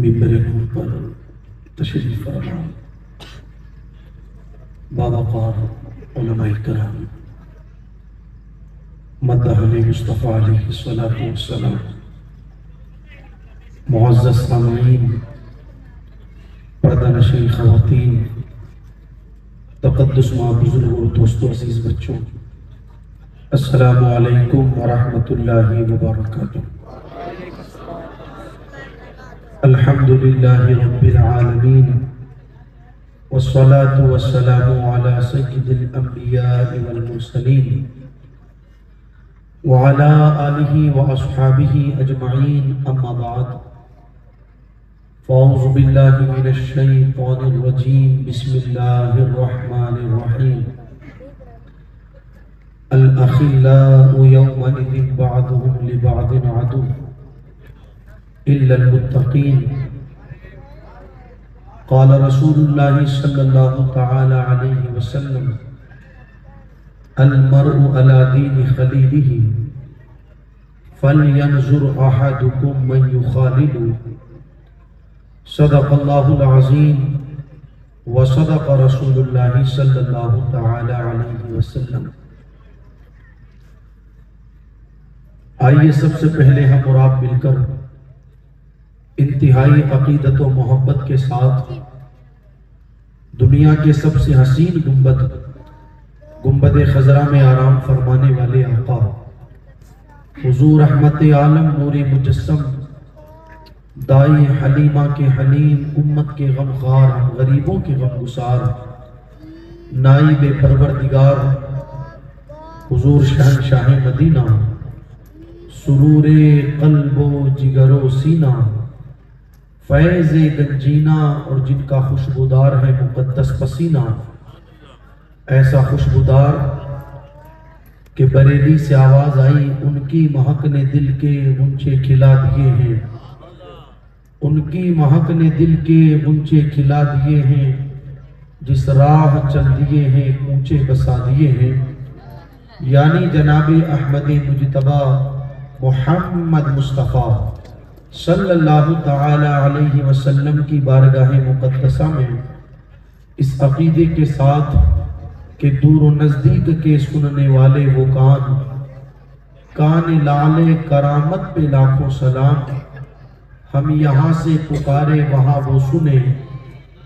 منبر نور پر تشریف فرما باوقار علماء کرام، مدحِ مصطفیٰ علیہ الصلوۃ والسلام، معزز سامعین، پردہ نشین خواتین، تقدس ماں بزرگ اور دوستو عزیز بچوں، السلام علیکم ورحمۃ اللہ وبرکاتہ۔ الحمدللہ رب العالمین، والصلاة والسلام على سید الانبیاء والمرسلین وعلى آلہ واصحابہ اجمعین، اما بعد فاعوذ باللہ من الشیطان الرجیم، بسم اللہ الرحمن الرحیم۔ الأخلاء يومئذ بعضهم لبعض عدو إلا المتقين، قال رسول الله صلى الله تعالى عليه وسلم: المرء على دين خليله فلينظر أحدكم من يخالل، صدق الله العظيم وصدق رسول الله صلى الله تعالى عليه وسلم۔ آئیے سب سے پہلے ہم اور آپ مل کر انتہائی عقیدت و محبت کے ساتھ دنیا کے سب سے حسین گنبد خضرا میں آرام فرمانے والے آقا حضور رحمت عالم نور مجسم دائی حلیمہ کے حلیم، امت کے غمخوار، ہم غریبوں کے غمگسار، نائب پروردگار حضور شہنشاہ مدینہ، سرور قلب و جگر و سینہ، فیض گنجینہ، اور جن کا خوشبودار ہے مقدس پسینہ، ایسا خوشبودار کہ بریلی سے آواز آئی، ان کی مہک نے دل کے غنچے کھلا دیے ہیں، ان کی مہک نے دل کے غنچے کھلا دیے ہیں، جس راہ چل دیے ہیں اونچے بسا دیے ہیں، یعنی جناب احمد مجتبیٰ محمد مصطفیٰ صلی اللہ تعالی علیہ وسلم کی بارگاہ مقدسہ میں اس عقیدے کے ساتھ کہ دور و نزدیک کے سننے والے وہ کان لعل کرامت پہ لاکھوں سلام، ہم یہاں سے پکارے وہاں وہ سنے،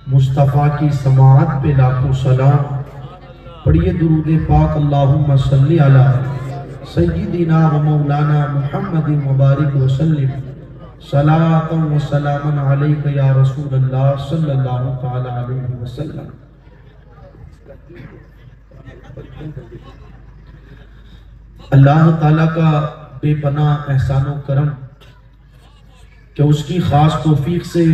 مصطفیٰ کی سماعت پہ لاکھوں سلام۔ پڑھیے درود پاک، اللہم صلی علی سیدنا و مولانا محمد مبارک وسلم، صلاۃ و سلام علیک یا رسول اللہ صلی اللہ تعالی علیہ وسلم۔ اللہ تعالیٰ کا بے پناہ احسان و کرم کہ اس کی خاص توفیق سے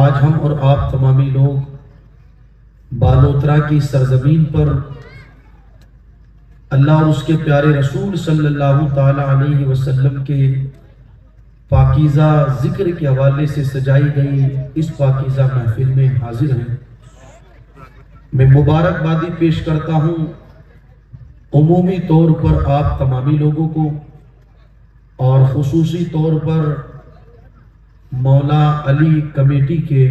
آج ہم اور آپ تمامی لوگ بالوترا کی سرزمین پر اللہ اور اس کے پیارے رسول صلی اللہ تعالی علیہ وسلم کے پاکیزہ ذکر کے حوالے سے سجائی گئی اس پاکیزہ محفل میں حاضر ہیں۔ میں مبارکبادی پیش کرتا ہوں عمومی طور پر آپ تمامی لوگوں کو، اور خصوصی طور پر مولا علی کمیٹی کے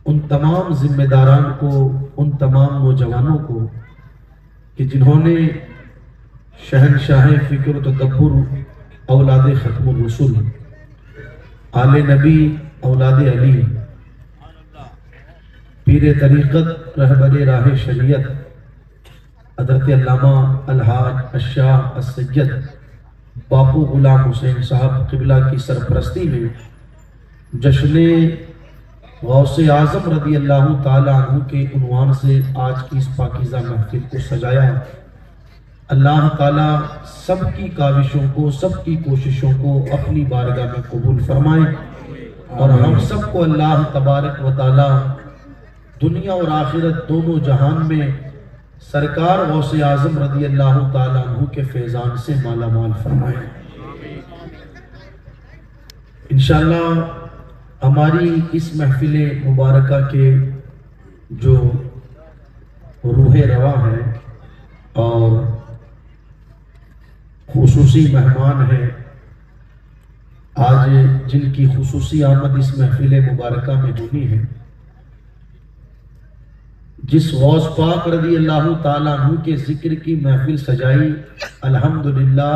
ان تمام ذمہ داران کو، ان تمام نوجوانوں کو کہ جنہوں نے شہنشاہ فکر و تدبر اولاد ختم الرسل، آل نبی، اولاد علی، پیر طریقت، رہبر راہ شریعت حضرت علامہ الحاج الشاہ السید باپو غلام حسین صاحب قبلہ کی سرپرستی میں جشن غوث اعظم رضی اللہ تعالی عنہ کے عنوان سے آج کی اس پاکیزہ محفل کو سجایا۔ اللہ تعالیٰ سب کی کاوشوں کو، سب کی کوششوں کو اپنی بارگاہ میں قبول فرمائے، اور ہم سب کو اللہ تبارک و تعالیٰ دنیا اور آخرت دونوں جہان میں سرکار غوث اعظم رضی اللہ تعالیٰ عنہ کے فیضان سے مالا مال فرمائے۔ انشاءاللہ ہماری اس محفل مبارکہ کے جو روح رواں ہے اور خصوصی مہمان ہیں آج جن کی خصوصی آمد اس محفل مبارکہ میں ہونی ہے، جس غوث پاک رضی اللہ تعالیٰ عنہ کے ذکر کی محفل سجائی، الحمدللہ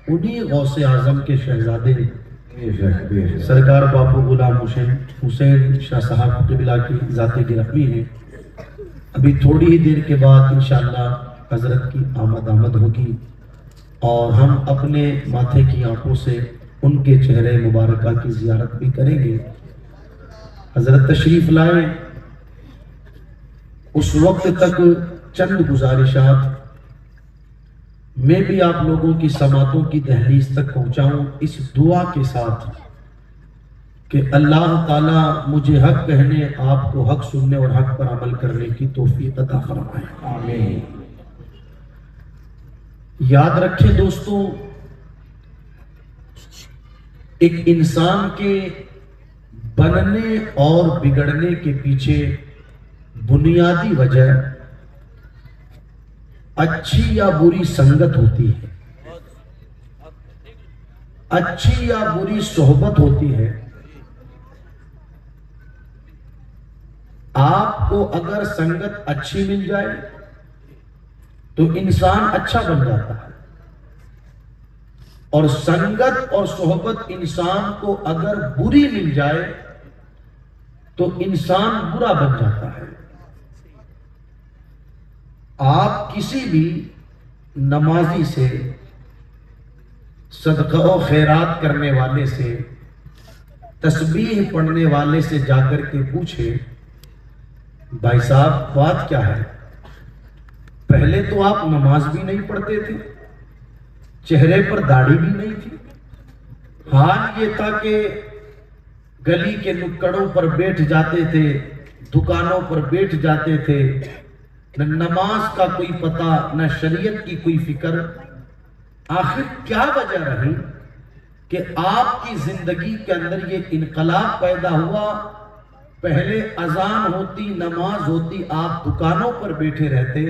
انہی غوث اعظم کے شہزادے سرکار باپو غلام حسین شاہ صاحب قبلہ کی ذات گرامی ہے۔ ابھی تھوڑی ہی دیر کے بعد انشاءاللہ حضرت کی آمد ہوگی اور ہم اپنے ماتھے کی آنکھوں سے ان کے چہرے مبارکہ کی زیارت بھی کریں گے۔ حضرت تشریف لائیں، اس وقت تک چند گزارشات میں بھی آپ لوگوں کی سماعتوں کی دہلیز تک پہنچاؤں، اس دعا کے ساتھ کہ اللہ تعالیٰ مجھے حق کہنے، آپ کو حق سننے اور حق پر عمل کرنے کی توفیق عطا فرمائے، آمین۔ یاد رکھیں دوستوں، ایک انسان کے بننے اور بگڑنے کے پیچھے بنیادی وجہ اچھی یا بری سنگت ہوتی ہے، اچھی یا بری صحبت ہوتی ہے۔ آپ کو اگر سنگت اچھی مل جائے تو انسان اچھا بن جاتا ہے، اور سنگت اور صحبت انسان کو اگر بری مل جائے تو انسان برا بن جاتا ہے۔ آپ کسی بھی نمازی سے، صدقہ و خیرات کرنے والے سے، تسبیح پڑھنے والے سے جا کر کے پوچھے، بھائی صاحب بات کیا ہے؟ پہلے تو آپ نماز بھی نہیں پڑھتے تھے، چہرے پر داڑھی بھی نہیں تھی، حال یہ تھا کہ گلی کے نکڑوں پر بیٹھ جاتے تھے، دکانوں پر بیٹھ جاتے تھے، نہ نماز کا کوئی پتہ، نہ شریعت کی کوئی فکر۔ آخر کیا وجہ رہی کہ آپ کی زندگی کے اندر یہ انقلاب پیدا ہوا؟ پہلے اذان ہوتی، نماز ہوتی، آپ دکانوں پر بیٹھے رہتے،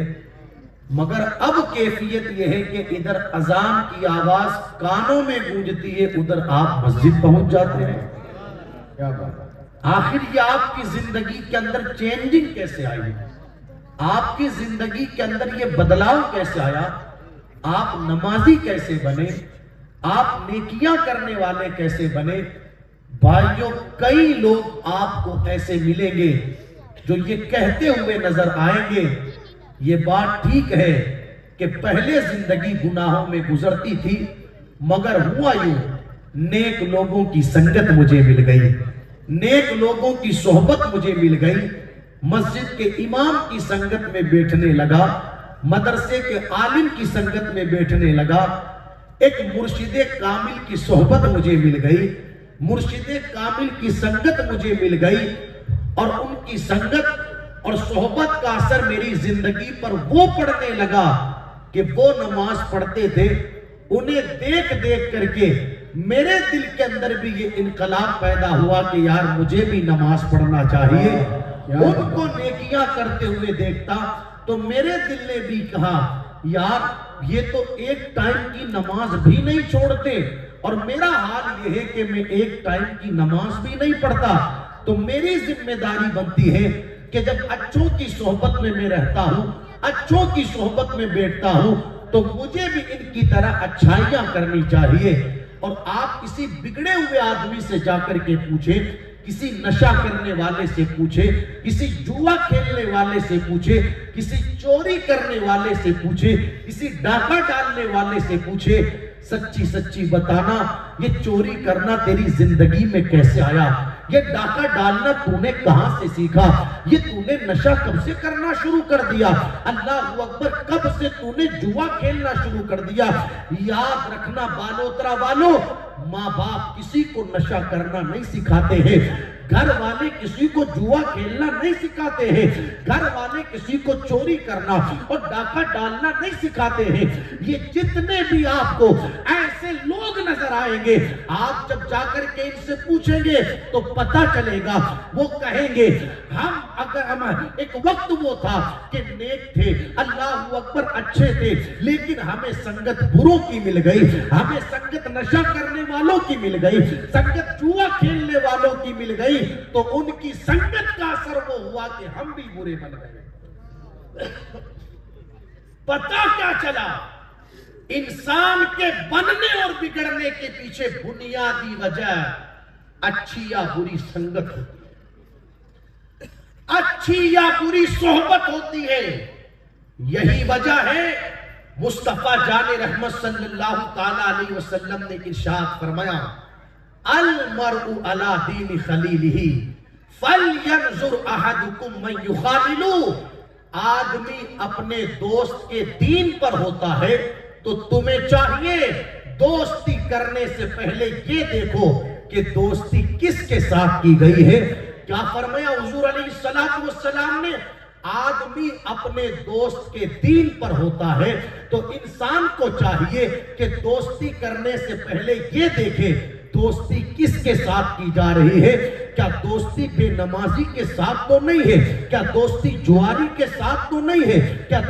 مگر اب کیفیت یہ ہے کہ ادھر اذان کی آواز کانوں میں گونجتی ہے، ادھر آپ مسجد پہنچ جاتے ہیں۔ کیا بات؟ آخر یہ آپ کی زندگی کے اندر چینجنگ کیسے آئی؟ آپ کی زندگی کے اندر یہ بدلاؤ کیسے آیا؟ آپ نمازی کیسے بنے؟ آپ نیکیاں کرنے والے کیسے بنے؟ بھائیوں، کئی لوگ آپ کو ایسے ملیں گے جو یہ کہتے ہوئے نظر آئیں گے، یہ بات ٹھیک ہے کہ پہلے زندگی گناہوں میں گزرتی تھی، مگر ہوا یوں، نیک لوگوں کی سنگت مجھے مل گئی، نیک لوگوں کی صحبت مجھے مل گئی، مسجد کے امام کی سنگت میں بیٹھنے لگا، مدرسے کے عالم کی سنگت میں بیٹھنے لگا، ایک مرشد کامل کی صحبت مجھے مل گئی، مرشد کامل کی سنگت مجھے مل گئی، اور ان کی سنگت اور صحبت کا اثر میری زندگی پر وہ پڑنے لگا کہ وہ نماز پڑھتے تھے، انہیں دیکھ دیکھ کر کے میرے دل کے اندر بھی یہ انقلاب پیدا ہوا کہ یار مجھے بھی نماز پڑھنا چاہیے۔ ان کو نیکیاں کرتے ہوئے دیکھتا تو میرے دل نے بھی کہا یار یہ تو ایک ٹائم کی نماز بھی نہیں چھوڑتے، اور میرا حال یہ ہے کہ میں ایک ٹائم کی نماز بھی نہیں پڑھتا، تو میری ذمہ داری بنتی ہے کہ جب اچھوں کی صحبت میں رہتا ہوں، اچھوں کی صحبت میں بیٹھتا ہوں، تو مجھے بھی ان کی طرح اچھائیاں کرنی چاہیے۔ اور آپ کسی بگڑے ہوئے آدمی سے جا کر کے پوچھیں، کسی نشہ کرنے والے سے پوچھے، کسی جوا کھیلنے والے سے پوچھے، کسی چوری کرنے والے سے پوچھے، کسی ڈاکہ ڈالنے والے سے پوچھے، سچی سچی بتانا یہ چوری کرنا تیری زندگی میں کیسے آیا؟ یہ ڈاکہ ڈالنا تو نے کہاں سے سیکھا؟ یہ تو نے نشہ کب سے کرنا شروع کر دیا؟ اللہ اکبر، کب سے تو نے جوا کھیلنا شروع کر دیا؟ یاد رکھنا بالوترا والو، ماں باپ کسی کو نشہ کرنا نہیں سکھاتے ہیں، گھر والے کسی کو جوا کھیلنا نہیں سکھاتے ہیں، گھر والے کسی کو چوری کرنا اور ڈاکہ ڈالنا نہیں سکھاتے ہیں۔ یہ جتنے بھی آپ کو ایسے لوگ نظر آئیں گے، آپ جب جا کر کے ان سے پوچھیں گے تو پتہ چلے گا، وہ کہیں گے ہم ایک وقت وہ تھا کہ نیک تھے، اللہ اکبر اچھے تھے، لیکن ہمیں سنگت بروں کی مل گئی، ہمیں سنگت نشہ کرنے والوں کی مل گئی، سنگت جوا کھیلنے والوں کی مل گئی، تو ان کی سنگت کا اثر وہ ہوا کہ ہم بھی برے بن گئے۔ پتہ کیا چلا؟ انسان کے بننے اور بگڑنے کے پیچھے بنیادی وجہ اچھی یا بری سنگت ہوتی ہے، اچھی یا بری صحبت ہوتی ہے۔ یہی وجہ ہے مصطفیٰ جان رحمت صلی اللہ تعالیٰ علیہ وسلم نے ارشاد فرمایا، المرء علی دین خلیلہ فلینظر احدکم من یخالل۔ آدمی اپنے دوست کے دین پر ہوتا ہے تو تمہیں چاہیے دوستی کرنے سے پہلے یہ دیکھو کہ دوستی کس کے ساتھ کی گئی ہے۔ کیا فرمایا حضور علیہ السلام نے؟ آدمی اپنے دوست کے دین پر ہوتا ہے تو انسان کو چاہیے کہ دوستی کرنے سے پہلے یہ دیکھے دوستی کس کے ساتھ کی جا رہی ہے۔ کیا دوستی بے نمازی کے ساتھ تو نہیں ہے؟ کیا دوستی جواری کے ساتھ تو نہیں ہے؟ کیا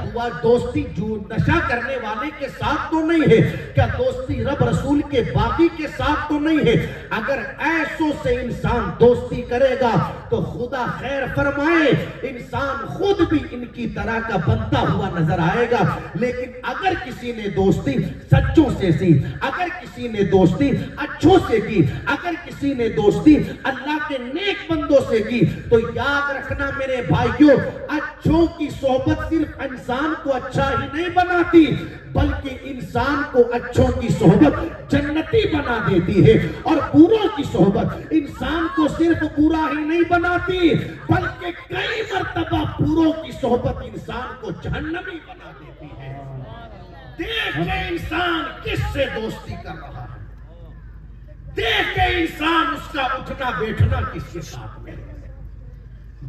دوستی نشہ کرنے والے کے ساتھ تو نہیں ہے؟ کیا دوستی رب رسول کے باغی کے ساتھ تو نہیں ہے؟ اگر ایسوں سے انسان دوستی کرے گا تو خدا خیر فرمائے انسان خود بھی ان کی طرح کا بنتا ہوا نظر آئے گا۔ لیکن اگر کسی نے دوستی سچوں سے کی، اگر کسی نے دوستی اچھوں سے کی، اگر کسی نے دوستی اللہ کے نیک بندوں سے کی، تو یاد رکھنا میرے بھائیوں، اچھوں کی صحبت صرف انسان کو اچھا ہی نہیں بناتی بلکہ انسان کو اچھوں کی صحبت جنتی بنا دیتی ہے، اور بروں کی صحبت انسان کو صرف برا ہی نہیں بناتی بلکہ کئی مرتبہ بروں کی صحبت انسان کو جہنمی بنا دیتی ہے۔ دیکھیں انسان کس سے دوستی کر رہا ہے، دیکھیں انسان اس کا اٹھنا بیٹھنا کس کے ساتھ میں ہے،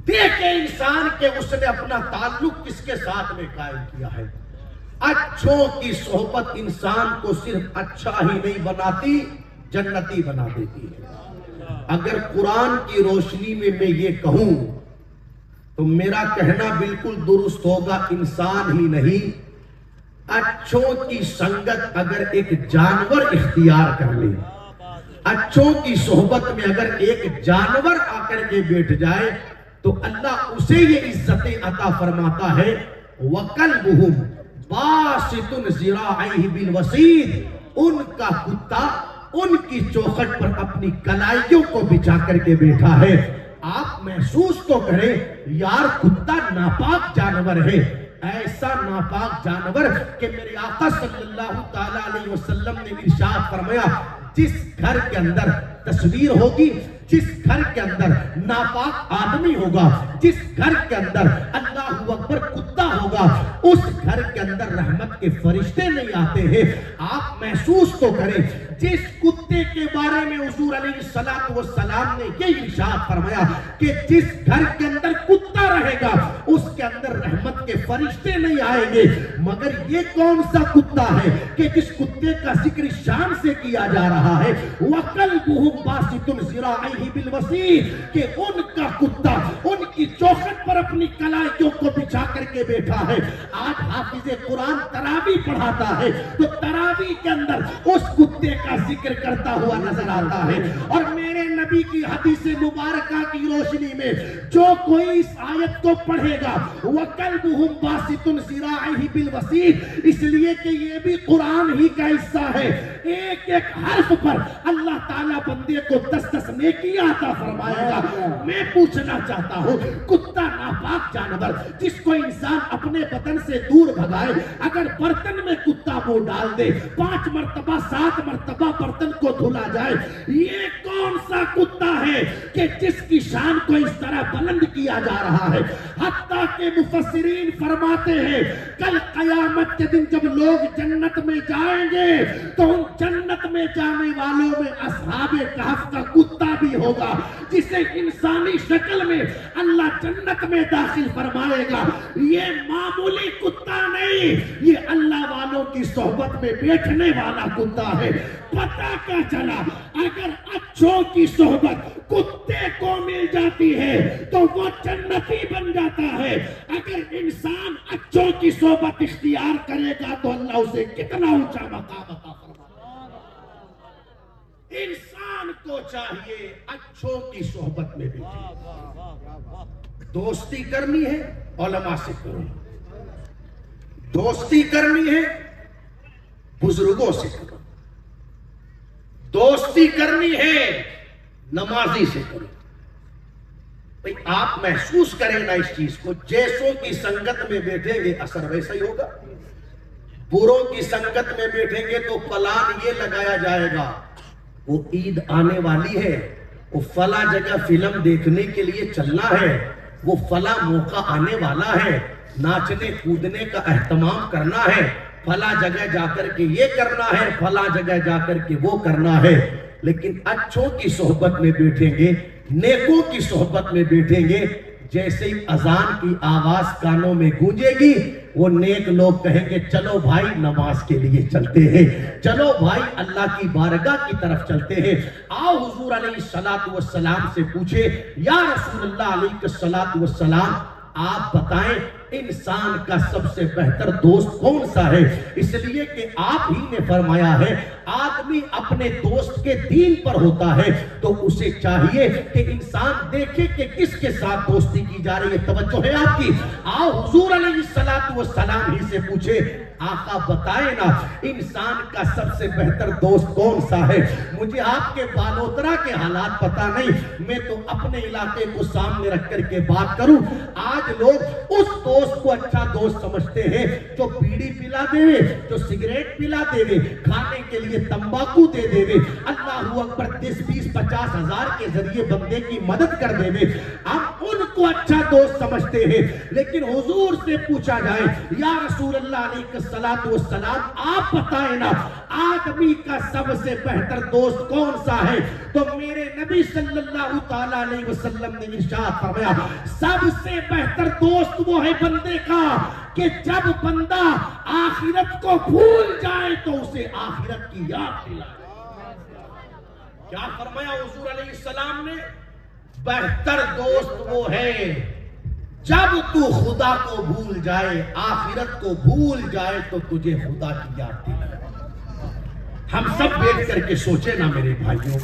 دیکھیں انسان کہ اس نے اپنا تعلق کس کے ساتھ میں قائم کیا ہے۔ اچھوں کی صحبت انسان کو صرف اچھا ہی نہیں بناتی جنتی بنا دیتی ہے۔ اگر قرآن کی روشنی میں میں یہ کہوں تو میرا کہنا بالکل درست ہوگا، انسان ہی نہیں، اچھوں کی سنگت اگر ایک جانور اختیار کر لے، اچھوں کی صحبت میں اگر ایک جانور آ کر کے بیٹھ جائے تو اللہ اسے یہ عزتیں عطا فرماتا ہے، وَقَلْبُهُمْ بَاسِطٌ ذِرَاعَيْهِ بِالْوَسِيدِ۔ ان کا کتا ان کی چوکھٹ پر اپنی کلائیوں کو بچھا کر کے بیٹھا ہے۔ آپ محسوس تو کریں یار کتا ناپاک جانور ہے، ایسا ناپاک جانور کہ میرے آقا صلی اللہ تعالیٰ علیہ وسلم نے ارشاد فرمایا، جس گھر کے اندر تصویر ہوگی، جس گھر کے اندر ناپاک آدمی ہوگا، جس گھر کے اندر اللہ اکبر کتا ہوگا، اس گھر کے اندر رحمت کے فرشتے نہیں آتے ہیں۔ آپ محسوس تو کریں جس کتے کے بارے میں حضور علیہ السلام نے یہ ارشاد فرمایا کہ جس گھر کے اندر کتا رہے گا اس کے اندر رحمت کے فرشتے نہیں آئیں گے، مگر یہ کون سا کتا ہے کہ جس کتے کا ذکر شان سے کیا جا رہا ہے، وَقَلْبُهُمْ بَاسِطٌ ذِرَاعَيْهِ بِالْوَسِيدِ، کہ ان کا کتا ان کی چوکھٹ پر اپنی کلائیوں کو بچھا کر کے بیٹھا ہے۔ آج حافظ قرآن تراویح پڑھاتا ہے تو تراویح کے اندر اس کتے کا ذکر کرتا ہوا نظر آتا ہے، اور میرے نبی کی حدیث مبارکہ کی روشنی میں جو کوئی اس آیت کو پڑھے گا وَقَلْبُهُمْ بَاسِطٌ ذِرَاعَيْهِ بِالْوَسِيدِ، اس لیے کہ یہ بھی قرآن ہی کا حصہ ہے، ایک ایک حرف پر اللہ تعالیٰ بندے کو 10 نیکی عطا فرمائے گا۔ میں پوچھنا چاہتا ہوں کتا ناپاک جانور جس کو انسان اپنے بدن سے دور بھگائے، اگر برتن میں کتا وہ ڈال دے 5 مرتبہ 7 مرتبہ برتن کو دھلا جائے، یہ کون سا کتا ہے کہ جس کی شان کو اس طرح بلند کیا جا رہا ہے؟ حتیٰ کہ مفسرین فرماتے ہیں کل قیامت کے دن جب لوگ جنت میں جائیں گے تو ان جنت میں جانے والوں میں اصحاب کہف کا کتا بھی ہوگا جسے انسانی شکل میں اللہ جنت میں داخل فرمائے گا۔ یہ معمولی کتا نہیں، یہ اللہ والوں کی صحبت میں بیٹھنے والا کتا ہے۔ پتہ کیا چلا؟ اگر اچھوں کی صحبت کتے کو مل جاتی ہے تو وہ جنتی بن جاتا ہے، اگر انسان اچھوں کی صحبت اختیار کرے گا تو اللہ اسے کتنا اونچا مقام عطا فرمائے گا۔ چاہیے اچھوں کی صحبت میں بیٹھے. دوستی کرنی ہے علماء سے کرو, دوستی کرنی ہے بزرگوں سے کرو, دوستی کرنی ہے نمازی سے کرو. بھئی آپ محسوس کریں نا اس چیز کو, جیسوں کی سنگت میں بیٹھیں گے اثر ویسا ہی ہوگا. بروں کی سنگت میں بیٹھیں گے تو پلان یہ لگایا جائے گا وہ عید آنے والی ہے, وہ فلاں جگہ فلم دیکھنے کے لیے چلنا ہے, وہ فلاں موقع آنے والا ہے, ناچنے کودنے کا اہتمام کرنا ہے, فلاں جگہ جا کر کے یہ کرنا ہے, فلاں جگہ جا کر کے وہ کرنا ہے. لیکن اچھوں کی صحبت میں بیٹھیں گے, نیکوں کی صحبت میں بیٹھیں گے, جیسے ہی اذان کی آواز کانوں میں گونجے گی وہ نیک لوگ کہیں گے چلو بھائی نماز کے لیے چلتے ہیں, چلو بھائی اللہ کی بارگاہ کی طرف چلتے ہیں. آؤ حضور علیہ السلام سے پوچھے یا رسول اللہ علیہ السلام آپ بتائیں انسان کا سب سے بہتر دوست کون سا ہے؟ اس لیے کہ آپ ہی نے فرمایا ہے آدمی اپنے دوست کے دین پر ہوتا ہے تو اسے چاہیے کہ انسان دیکھے کہ کس کے ساتھ دوستی کی جا رہی ہے. توجہ ہے آپ کی. آؤ حضور علیہ السلام ہی سے پوچھے آقا بتائیں نا انسان کا سب سے بہتر دوست کون سا ہے؟ مجھے آپ کے بالوترا کے حالات پتا نہیں, میں تو اپنے علاقے کو سامنے رکھ کر کے بات کروں. آج لوگ اس دوست کو اچھا دوست سمجھتے ہیں جو بیڑی پلا دے, جو سگریٹ پلا دے, کھانے کے لیے تمباکو دے دے, اللہ اکبر 10-20-50 ہزار کے ذریعے بندے کی مدد کر دے. ہم ان کو اچھا دوست سمجھتے ہیں, لیکن حضور سے پوچھا جائے یا رسول اللہ علیہ السلام آپ بتائیں نا آدمی کا سب سے بہتر دوست کون سا ہے؟ تو میرے نبی صلی اللہ تعالیٰ علیہ وسلم نے ارشاد فرمایا سب سے بہتر دوست وہ ہے بندے کا کہ جب بندہ آخرت کو بھول جائے تو اسے آخرت کی یاد دلائے. کیا فرمایا حضور علیہ السلام نے؟ بہتر دوست وہ ہے جب تو خدا کو بھول جائے, آخرت کو بھول جائے تو تجھے خدا کی یاد دلائے. ہم سب بیٹھ کر کے سوچے نا میرے بھائیوں,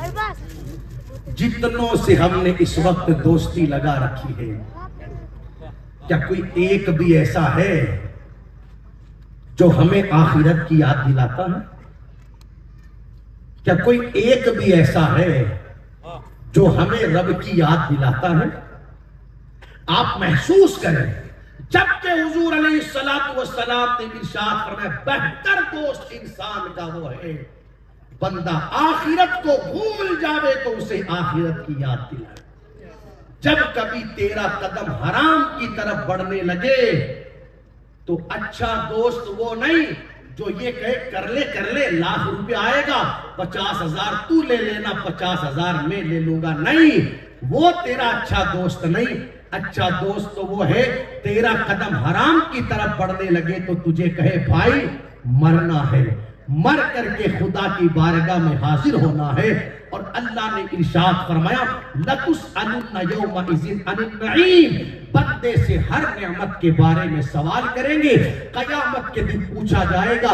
جتنوں سے ہم نے اس وقت دوستی لگا رکھی ہے, کیا کوئی ایک بھی ایسا ہے جو ہمیں آخرت کی یاد دلاتا ہے؟ کیا کوئی ایک بھی ایسا ہے جو ہمیں رب کی یاد دلاتا ہے؟ آپ محسوس کریں جبکہ حضور علیہ السلام نے ارشاد فرمایا بہتر دوست انسان کا وہ ہے بندہ آخرت کو بھول جاوے تو اسے آخرت کی یاد دلائے. جب کبھی تیرا قدم حرام کی طرف بڑھنے لگے تو اچھا دوست وہ نہیں جو یہ کہے کر لے ₹1,00,000 آئے گا 50,000 تو لے لینا 50,000 میں لے لوں گا. نہیں, وہ تیرا اچھا دوست نہیں. اچھا دوست تو وہ ہے تیرا قدم حرام کی طرف بڑھنے لگے تو تجھے کہے بھائی مرنا ہے, مر کر کے خدا کی بارگاہ میں حاضر ہونا ہے. اور اللہ نے ارشاد فرمایا لَتُسْأَلُنَّ يَوْمَئِذٍ عَنِ النَّعِيمِ, بندے سے ہر نعمت کے بارے میں سوال کریں گے. قیامت کے دن پوچھا جائے گا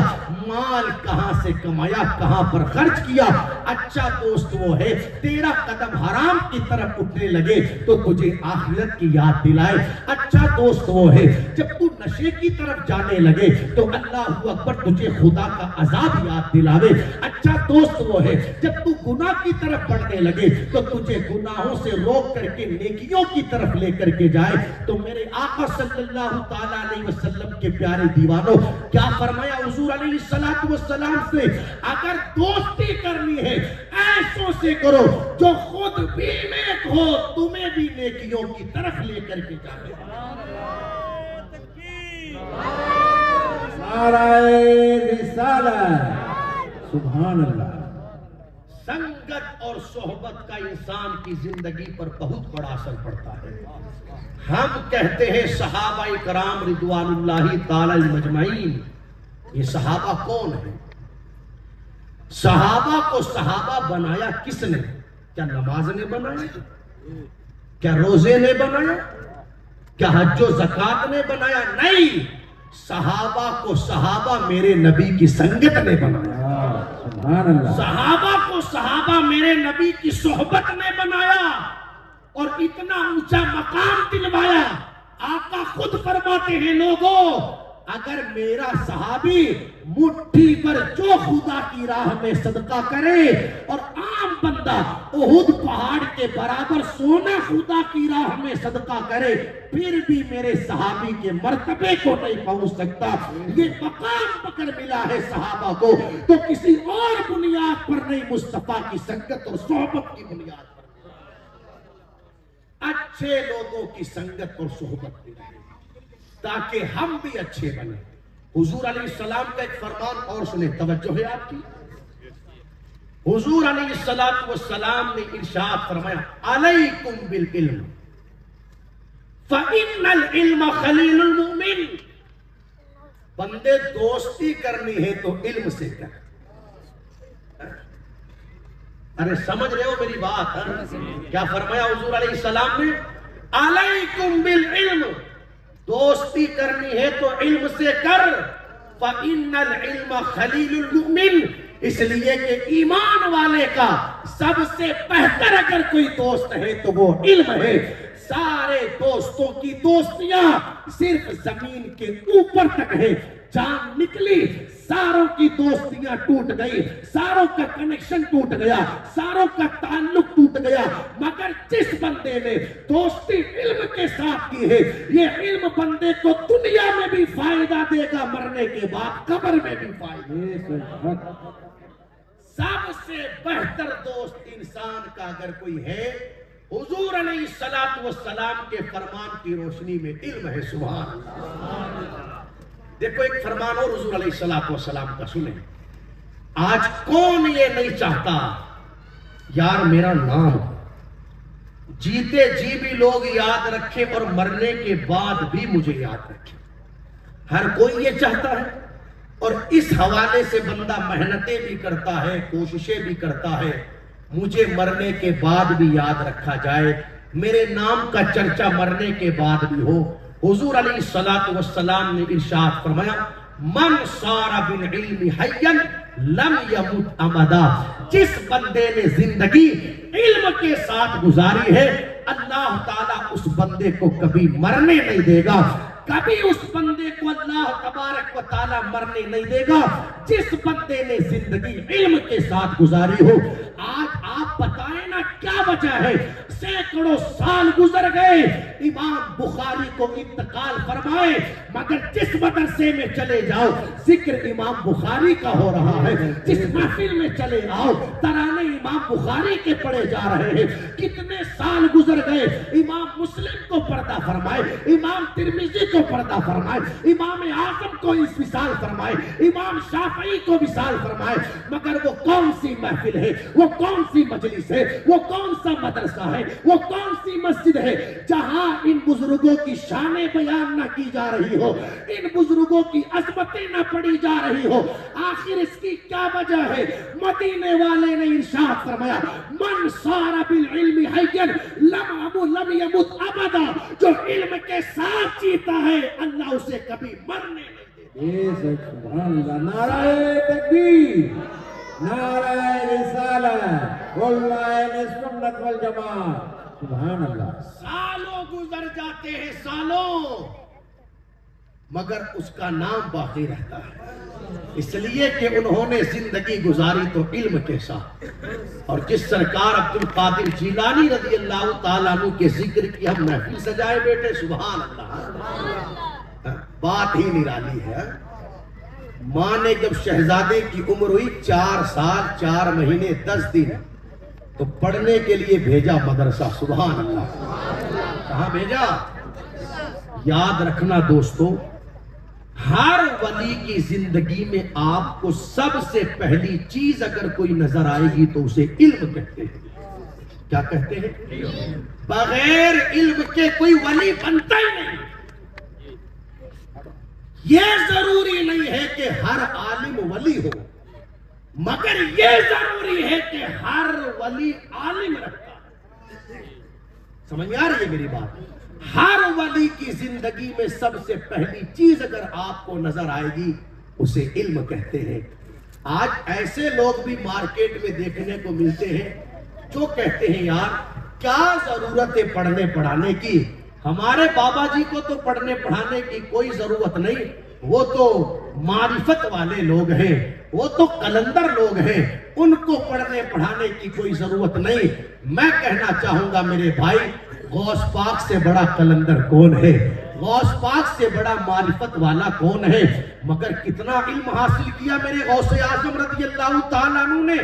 مال کہاں سے کمایا, کہاں پر خرچ کیا. اچھا دوست وہ ہے تیرا قدم حرام کی طرف اٹھنے لگے تو تجھے آخرت کی یاد دلائے. اچھا دوست وہ ہے جب تو نشے کی طرف جانے لگے تو اللہ اکبر تجھے خدا کا عذاب یاد دلاوے. اچھا دوست وہ ہے جب تو گناہ کی طرف بڑھنے لگے تو تجھے گناہوں سے روک کر کے نیکیوں کی طرف لے کر کے جائے. تو میرے آقا صلی اللہ تعالیٰ علیہ وسلم کے پیارے دیوانوں, کیا فرمایا حضور علیہ السلام سے؟ اگر دوستی کرنی ہے ایسوں سے کرو جو خود بھی نیک ہو, تمہیں بھی نیکیوں کی طرف لے کر کے جائے. نعرہ رسالت, سبحان اللہ. سنگت اور صحبت کا انسان کی زندگی پر بہت بڑا اثر پڑتا ہے. ہم کہتے ہیں صحابہ کرام رضوان اللہ تعالی مجمعین, یہ صحابہ کون ہیں؟ صحابہ کو صحابہ بنایا کس نے؟ کیا نماز نے بنایا؟ کیا روزے نے بنایا؟ کیا حج و زکات نے بنایا؟ نہیں, صحابہ کو صحابہ میرے نبی کی سنگت نے بنایا. سبحان اللہ. صحابہ کو صحابہ میرے نبی کی صحبت نے بنایا اور اتنا اونچا مقام دلوایا. آقا خود فرماتے ہیں لوگوں اگر میرا صحابی مٹھی پر جو خدا کی راہ میں صدقہ کرے اور عام بندہ احد پہاڑ کے برابر سونا خدا کی راہ میں صدقہ کرے پھر بھی میرے صحابی کے مرتبے کو نہیں پہنچ سکتا. یہ مقام پکڑ ملا ہے صحابہ کو تو کسی اور بنیاد پر نہیں، مصطفیٰ کی سنگت اور صحبت کی بنیاد پر. اچھے لوگوں کی سنگت اور صحبت میں رہیں تاکہ ہم بھی اچھے بنیں. حضور علیہ السلام کا ایک فرمان اور سنیں، توجہ ہے آپ کی. حضور علیہ السلام نے ارشاد فرمایا علیکم بالعلم فإن العلم خلیل المؤمن. بندے دوستی کرنی ہے تو علم سے کر. ارے سمجھ رہے ہو میری بات؟ کیا فرمایا حضور علیہ السلام نے؟ علیکم بالعلم، دوستی کرنی ہے تو علم سے کر. فَإِنَّ الْعِلْمَ خَلِيلُ الْمُؤْمِنِ، اس لیے کہ ایمان والے کا سب سے بہتر اگر کوئی دوست ہے تو وہ علم ہے. سارے دوستوں کی دوستیاں صرف زمین کے اوپر تک ہے. جان نکلی ساروں کی دوستیاں ٹوٹ گئی، ساروں کا کنیکشن ٹوٹ گیا، ساروں کا تعلق ٹوٹ گیا. مگر جس بندے نے دوستی علم کے ساتھ کی ہے یہ علم بندے کو دنیا میں بھی فائدہ دے گا، مرنے کے بعد قبر میں بھی فائدہ. سب سے بہتر دوست انسان کا اگر کوئی ہے حضور علیہ السلام کے فرمان کی روشنی میں علم ہے. سبحان اللہ. دیکھو ایک فرمان اور حضور علیہ السلام کا سنیں. آج کون یہ نہیں چاہتا یار میرا نام جیتے جی بھی لوگ یاد رکھیں اور مرنے کے بعد بھی مجھے یاد رکھیں. ہر کوئی یہ چاہتا ہے اور اس حوالے سے بندہ محنتیں بھی کرتا ہے، کوششیں بھی کرتا ہے مجھے مرنے کے بعد بھی یاد رکھا جائے، میرے نام کا چرچا مرنے کے بعد بھی ہو. حضور علیہ السلام نے ارشاد فرمایا من صار بالعلم حیا لم يمت ابدا. جس بندے نے زندگی علم کے ساتھ گزاری ہے اللہ تعالیٰ اس بندے کو کبھی مرنے نہیں دے گا. کبھی اس بندے کو اللہ تبارک و تعالیٰ مرنے نہیں دے گا جس بندے نے زندگی علم کے ساتھ گزاری ہو. آج آپ بتائیں نا کیا وجہ ہے؟ سینکڑوں سال گزر گئے، امام بخاری کو انتقال فرمائے، مگر جس مدرسے میں چلے جاؤ ذکر امام بخاری کا ہو رہا ہے. جس محفل میں چلے آؤ ترانے امام بخاری کے پڑھے جا رہے ہیں. کتنے سال گزر گئے، امام مسلم کو پردہ فرمائے، امام ترمذی کو پردہ فرمائے، امام اعظم کو اس مثال فرمائے، امام شافعی کو مثال فرمائے، مگر وہ کون سی محفل ہے، وہ کون سی مجلس ہے، وہ کون سا مدرسہ ہے، وہ کون سی مسجد ہے جہاں ان بزرگوں کی شانیں بیان نہ کی جا رہی ہو، ان بزرگوں کی عظمتیں نہ پڑھی جا رہی ہو. آخر اس کی کیا وجہ ہے؟ مدینے والے نے ارشاد فرمایا من صار بالعلم حیا لم يمت ابدا. جو علم کے ساتھ جیتا ہے اللہ اسے کبھی مرنے نہیں دیتا. سبحان اللہ. نعرہ تکبیر، نعرہ رسالت، واللہ سنت والجماعت. سبحان اللہ. سالوں گزر جاتے ہیں سالوں مگر اس کا نام باقی رہتا ہے، اس لیے کہ انہوں نے زندگی گزاری تو علم کے ساتھ. اور جس سرکار عبد القادر جیلانی رضی اللہ تعالیٰ عنہ کے ذکر کی ہم محفل سجائے بیٹھے، سبحان اللہ، بات ہی نرالی ہے. ماں نے جب شہزادے کی عمر ہوئی 4 سال 4 مہینے 10 دن تو پڑھنے کے لیے بھیجا مدرسہ. سبحان اللہ. کہاں بھیجا؟ یاد رکھنا دوستو، ہر ولی کی زندگی میں آپ کو سب سے پہلی چیز اگر کوئی نظر آئے گی تو اسے علم کہتے ہیں. کیا کہتے ہیں؟ بغیر علم کے کوئی ولی بنتا ہی نہیں. یہ ضروری نہیں ہے کہ ہر عالم ولی ہو، مگر یہ ضروری ہے کہ ہر ولی عالم رکھتا ہے. سمجھ آ رہی ہے میری بات؟ ہر ولی کی زندگی میں سب سے پہلی چیز اگر آپ کو نظر آئے گی اسے علم کہتے ہیں. آج ایسے لوگ بھی مارکیٹ میں دیکھنے کو ملتے ہیں جو کہتے ہیں یار کیا ضرورت ہے پڑھنے پڑھانے کی، ہمارے بابا جی کو تو پڑھنے پڑھانے کی کوئی ضرورت نہیں، وہ تو معرفت والے لوگ ہیں، وہ تو قلندر لوگ ہیں، ان کو پڑھنے پڑھانے کی کوئی ضرورت نہیں۔ میں کہنا چاہوں گا میرے بھائی، غوث پاک سے بڑا قلندر کون ہے، غوث پاک سے بڑا معرفت والا کون ہے؟ مگر کتنا علم حاصل کیا میرے غوث اعظم رضی اللہ تعالیٰ عنہ نے۔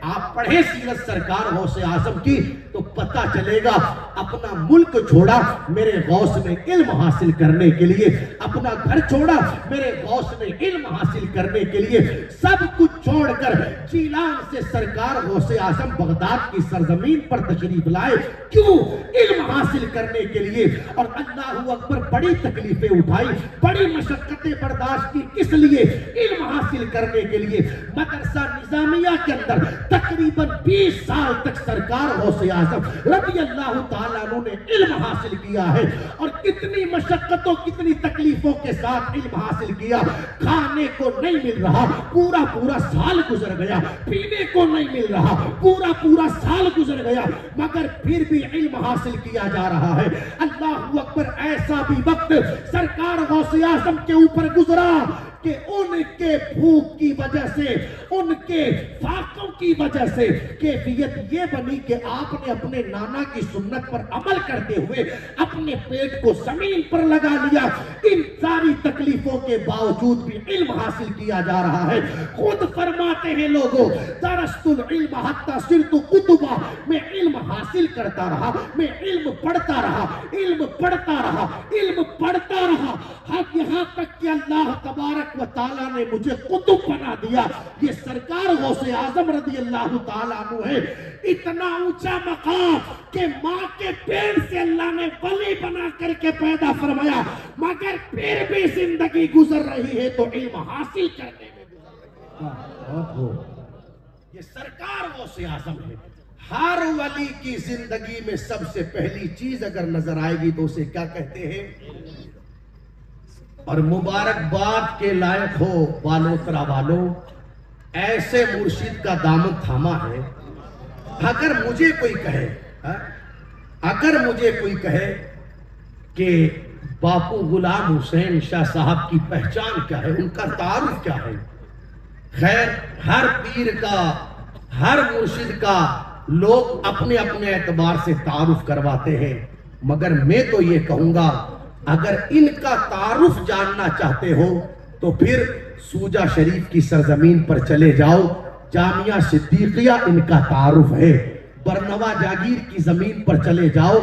آپ پڑھیں سیرت سرکار غوث اعظم کی تو پتہ چلے گا، اپنا ملک چھوڑا میرے غوث نے علم حاصل کرنے کے لیے، اپنا گھر چھوڑا میرے غوث نے علم حاصل کرنے کے لیے، سب کچھ چھوڑ کر جیلان سے سرکار غوث اعظم بغداد کی سرزمین پر تشریف لائے۔ کیوں؟ علم حاصل کرنے کے لیے۔ اور اللہ اکبر، بڑی تکلیفیں اٹھائی، بڑی مشقتیں برداشت کی، کس لیے؟ علم حاصل کرنے کے لیے۔ مدرسہ نظامیہ کے اندر تقریباً 20 سال تک سرکار غوث اعظم رضی اللہ تعالیٰ عنہ نے علم حاصل کیا ہے، اور کتنی مشقتوں کتنی تکلیفوں کے ساتھ علم حاصل کیا۔ کھانے کو نہیں مل رہا، پورا پورا سال گزر گیا، پینے کو نہیں مل رہا، پورا پورا سال گزر گیا، مگر پھر بھی علم حاصل کیا جا رہا ہے۔ اللہ اکبر، ایسا بھی وقت سرکار غوث اعظم کے اوپر گزرا کہ ان کے بھوک کی وجہ سے، ان کے فاقوں کی وجہ سے کیفیت یہ بنی کہ آپ نے اپنے نانا کی سنت پر عمل کرتے ہوئے اپنے پیٹ کو زمین پر لگا لیا۔ ان ساری تکلیفوں کے باوجود بھی علم حاصل کیا جا رہا ہے۔ خود فرماتے ہیں لوگوں، درست العلم حتی صرت قطبہ، میں علم حاصل کرتا رہا، میں علم پڑھتا رہا، علم پڑھتا رہا، علم پڑھتا رہا، یہاں تک کہ اللہ تبارک و تعالیٰ نے مجھے قطب بنا دیا۔ یہ سرکار غوث اعظم رضی اللہ تعالیٰ عنہ ہے۔ اتنا اونچا مقام کہ ماں کے پیٹ سے اللہ نے ولی بنا کر کے پیدا فرمایا، مگر پھر بھی زندگی گزر رہی ہے تو علم حاصل کرنے میں گزر رہی ہے۔ یہ سرکار غوث اعظم ہے۔ ہر ولی کی زندگی میں سب سے پہلی چیز اگر نظر آئے گی تو اسے کیا کہتے ہیں؟ اور مبارکباد کے لائق ہو بالوترا والوں، ایسے مرشد کا دامن تھاما ہے۔ اگر مجھے کوئی کہے کہ باپو غلام حسین شاہ صاحب کی پہچان کیا ہے، ان کا تعارف کیا ہے، خیر ہر پیر کا، ہر مرشد کا لوگ اپنے اپنے اعتبار سے تعارف کرواتے ہیں، مگر میں تو یہ کہوں گا اگر ان کا تعارف جاننا چاہتے ہو تو پھر سوجا شریف کی سرزمین پر چلے جاؤ، جامعہ صدیقیہ ان کا تعارف ہے۔ برنوا جاگیر کی زمین پر چلے جاؤ،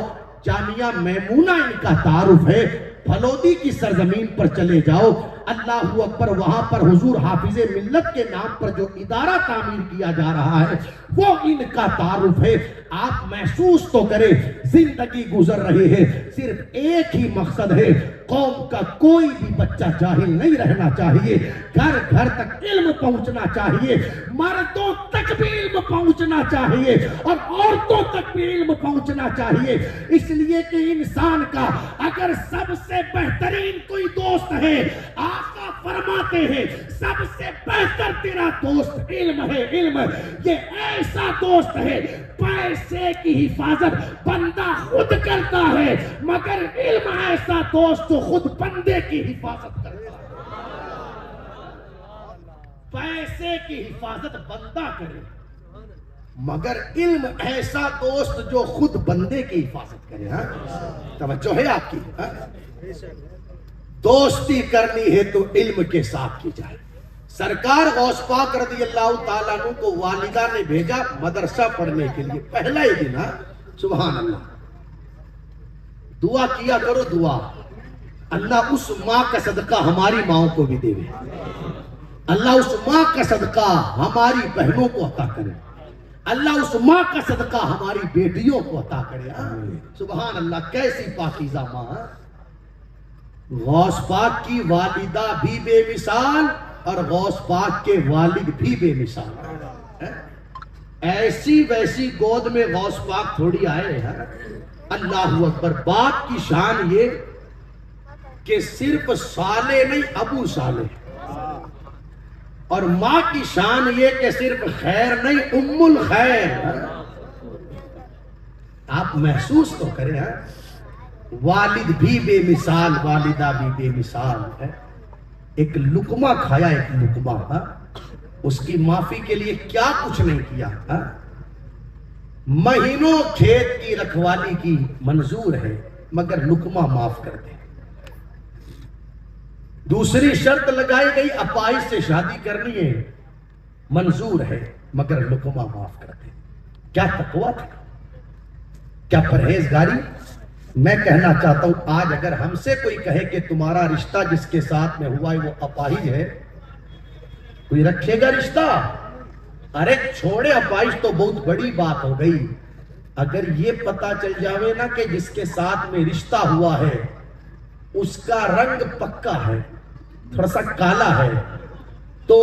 جامعہ میمونہ ان کا تعارف ہے۔ پھلودی کی سرزمین پر چلے جاؤ، اللہ اکبر، وہاں پر حضور حافظ ملت کے نام پر جو ادارہ تعمیر کیا جا رہا ہے وہ ان کا تعارف ہے۔ آپ محسوس تو کریں، زندگی گزر رہی ہے، صرف ایک ہی مقصد ہے، قوم کا کوئی بھی بچہ جاہل نہیں رہنا چاہیے، گھر گھر تک علم پہنچنا چاہیے، مردوں تک بھی علم پہنچنا چاہیے اور عورتوں تک بھی علم پہنچنا چاہیے۔ اس لیے کہ انسان کا اگر سب سے بہترین کوئی دوست ہے، آقا فرماتے ہیں سب سے بہتر تیرا دوست علم ہے۔ علم یہ ایسا دوست ہے، پیسے کی حفاظت بندہ خود کرتا ہے، مگر علم ایسا دوست جو خود بندے کی حفاظت کرتا ہے۔ پیسے کی حفاظت بندہ کرے، مگر علم ایسا دوست جو خود بندے کی حفاظت کرے۔ توجہ ہے آپ کی؟ دوستی کرنی ہے تو علم کے ساتھ کی جائے۔ سرکار غوث پاک رضی اللہ تعالیٰ عنہ کو والدہ نے بھیجا مدرسہ پڑھنے کے لیے، پہلا ہی دن۔ سبحان اللہ، دعا کیا کرو، دعا اللہ اس ماں کا صدقہ ہماری ماں کو بھی دے، اللہ اس ماں کا صدقہ ہماری بہنوں کو عطا کرے، اللہ اس ماں کا صدقہ ہماری بیٹیوں کو عطا کرے۔ سبحان اللہ، کیسی پاکیزہ ماں۔ غوث پاک کی والدہ بھی بے مثال اور غوث پاک کے والد بھی بے مثال۔ ایسی ویسی گود میں غوث پاک تھوڑی آئے ہیں۔ اللہ اکبر، باپ کی شان یہ کہ صرف صالح نہیں، ابو صالح، اور ماں کی شان یہ کہ صرف خیر نہیں، ام الخیر. آپ محسوس تو کریں، والد بھی بے مثال، والدہ بھی بے مثال ہے. ایک لقمہ کھایا، ایک لقمہ، اس کی معافی کے لیے کیا کچھ نہیں کیا. مہینوں کھیت کی رکھوالی کی منظور ہے مگر لقمہ معاف کر دے. دوسری شرط لگائی گئی، اپائش سے شادی کرنی ہے، منظور ہے مگر لقمہ معاف کر دے. کیا تقویٰ تھا، کیا پرہیزگاری. میں کہنا چاہتا ہوں آج اگر ہم سے کوئی کہے کہ تمہارا رشتہ جس کے ساتھ میں ہوا ہے وہ اپاہج ہے، کوئی رکھے گا رشتہ؟ ارے چھوڑے، اپائش تو بہت بڑی بات ہو گئی. اگر یہ پتا چل جاوے نا کہ جس کے ساتھ میں رشتہ ہوا ہے اس کا رنگ پکا ہے، تھوڑا سا کالا ہے، تو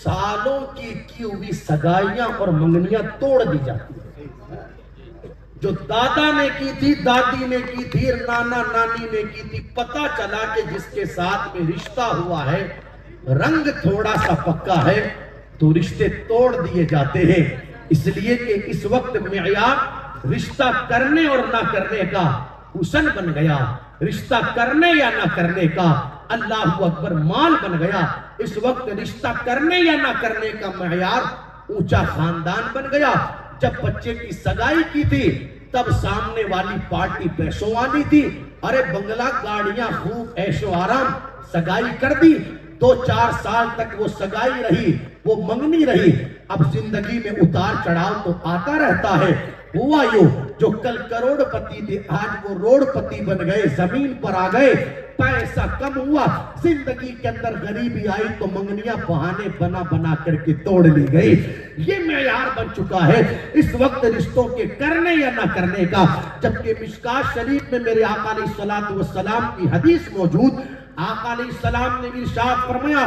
سالوں کی ہوئی سگائیاں اور منگنیاں توڑ دی جاتی ہیں. جو دادا نے کی تھی، دادی نے کی تھی، نانا نانی نے کی تھی، پتا چلا کہ جس کے ساتھ میں رشتہ ہوا ہے رنگ تھوڑا سا پکا ہے تو رشتے توڑ دیے جاتے ہیں. اس لیے کہ اس وقت معیار رشتہ کرنے اور نہ کرنے کا حسن بن گیا، رشتہ کرنے یا نہ کرنے کا اللہ اکبر مال بن گیا. اس وقت رشتہ کرنے یا نہ کرنے کا معیار اونچا خاندان بن گیا. جب بچے کی سگائی کی تھی تب سامنے والی پارٹی پیسوں والی تھی. ارے بنگلہ، گاڑیاں، خوب عیش و آرام، سگائی کر دی. 2-4 سال تک وہ سگائی رہی، وہ منگنی رہی. اب زندگی میں اتار چڑھاؤ تو آتا رہتا ہے. ہوا یوں، جو کل کروڑ پتی تھے آج وہ روڑ پتی بن گئے، زمین پر آ گئے. پیسہ کم ہوا، زندگی کے اندر غریبی آئی تو منگنیاں بہانے بنا بنا کر کے توڑ لی گئی. یہ معیار بن چکا ہے اس وقت رشتوں کے کرنے یا نہ کرنے کا. جبکہ مشکات شریف میں میرے آقا علیہ السلام کی حدیث موجود. آقا علیہ السلام نے ارشاد فرمایا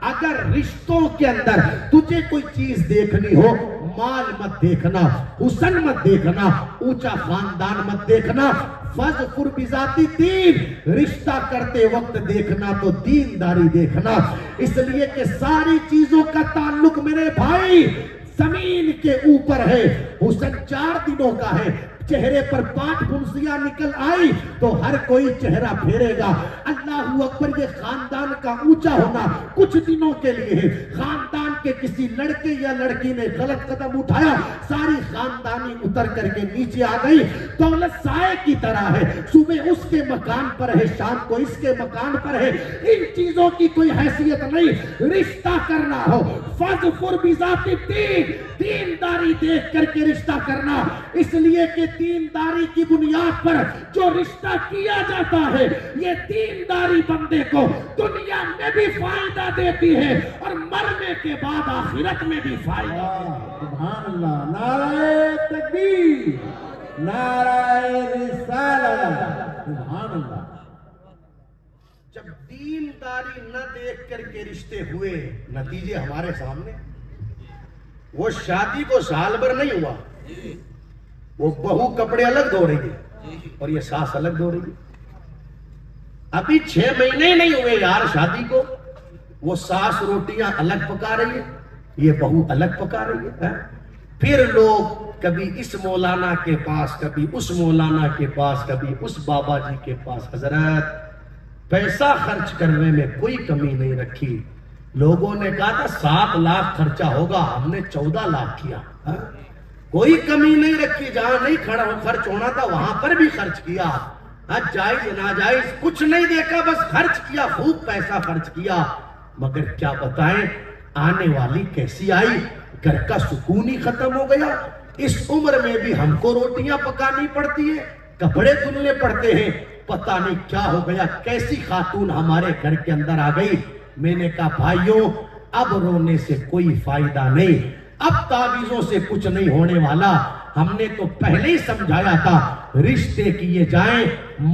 اگر رشتوں کے اندر تجھے کوئی چیز دیکھنی ہو، مال مت دیکھنا، حسن مت دیکھنا، اونچا خاندان مت دیکھنا، فَاظْفُرْ بِذَاتِ الدِّین، رشتہ کرتے وقت دیکھنا تو دینداری دیکھنا. اس لیے کہ ساری چیزوں کا تعلق میرے بھائی زمین کے اوپر ہے. حسن 4 دنوں کا ہے. چہرے پر 5 پھنسیاں نکل آئی تو ہر کوئی چہرہ پھیرے گا. اللہ اکبر. یہ خاندان کا اونچا ہونا کچھ دنوں کے لیے ہے. خاندان کے کسی لڑکے یا لڑکی نے غلط قدم اٹھایا، ساری خاندانی اتر کر کے نیچے آ گئی. دولت سائے کی طرح ہے، صبح اس کے مکان پر ہے، شام کو اس کے مکان پر ہے. ان چیزوں کی کوئی حیثیت نہیں. رشتہ کرنا ہو فَاظْفُرْ بِذَاتِ الدِّین، دینداری دیکھ کر کے رشتہ کرنا. اس لیے کہ دینداری کی بنیاد پر جو رشتہ کیا جاتا ہے یہ دینداری بندے کو دنیا میں بھی فائدہ دیتی ہے اور مرنے کے بعد آخرت میں بھی فائدہ. سبحان اللہ. نعرہ تکبیر، نعرہ رسالت. سبحان اللہ. جب دینداری نہ دیکھ کر کے رشتے ہوئے، نتیجے ہمارے سامنے. وہ شادی کو سال بھر نہیں ہوا، وہ بہو کپڑے الگ دھو رہی ہے اور یہ ساس الگ دھو رہی ہے. ابھی 6 مہینے نہیں ہوئے یار شادی کو، وہ ساس روٹیاں الگ پکا رہی ہے، یہ بہو الگ پکا رہی ہے. پھر لوگ کبھی اس مولانا کے پاس، کبھی اس مولانا کے پاس، کبھی اس بابا جی کے پاس. حضرت پیسہ خرچ کرنے میں کوئی کمی نہیں رکھی. لوگوں نے کہا تھا 7 لاکھ خرچہ ہوگا، ہم نے 14 لاکھ کیا. کوئی کمی نہیں رکھی. جہاں نہیں خرچ ہونا تھا وہاں پر بھی خرچ کیا. جائز ناجائز کچھ نہیں دیکھا، بس خرچ کیا، خوب پیسہ خرچ کیا. مگر کیا بتائیں آنے والی کیسی آئی، گھر کا سکون ہی ختم ہو گیا. اس عمر میں بھی ہم کو روٹیاں پکانی پڑتی ہیں، کپڑے دھلنے پڑتے ہیں. پتہ نہیں کیا ہو گیا، کیسی خاتون ہمارے گھر کے اندر آ گئی. میں نے کہا بھائیوں اب رونے سے کوئی فائدہ نہیں، اب تعویذوں سے کچھ نہیں ہونے والا. ہم نے تو پہلے ہی سمجھایا تھا رشتے کیے جائیں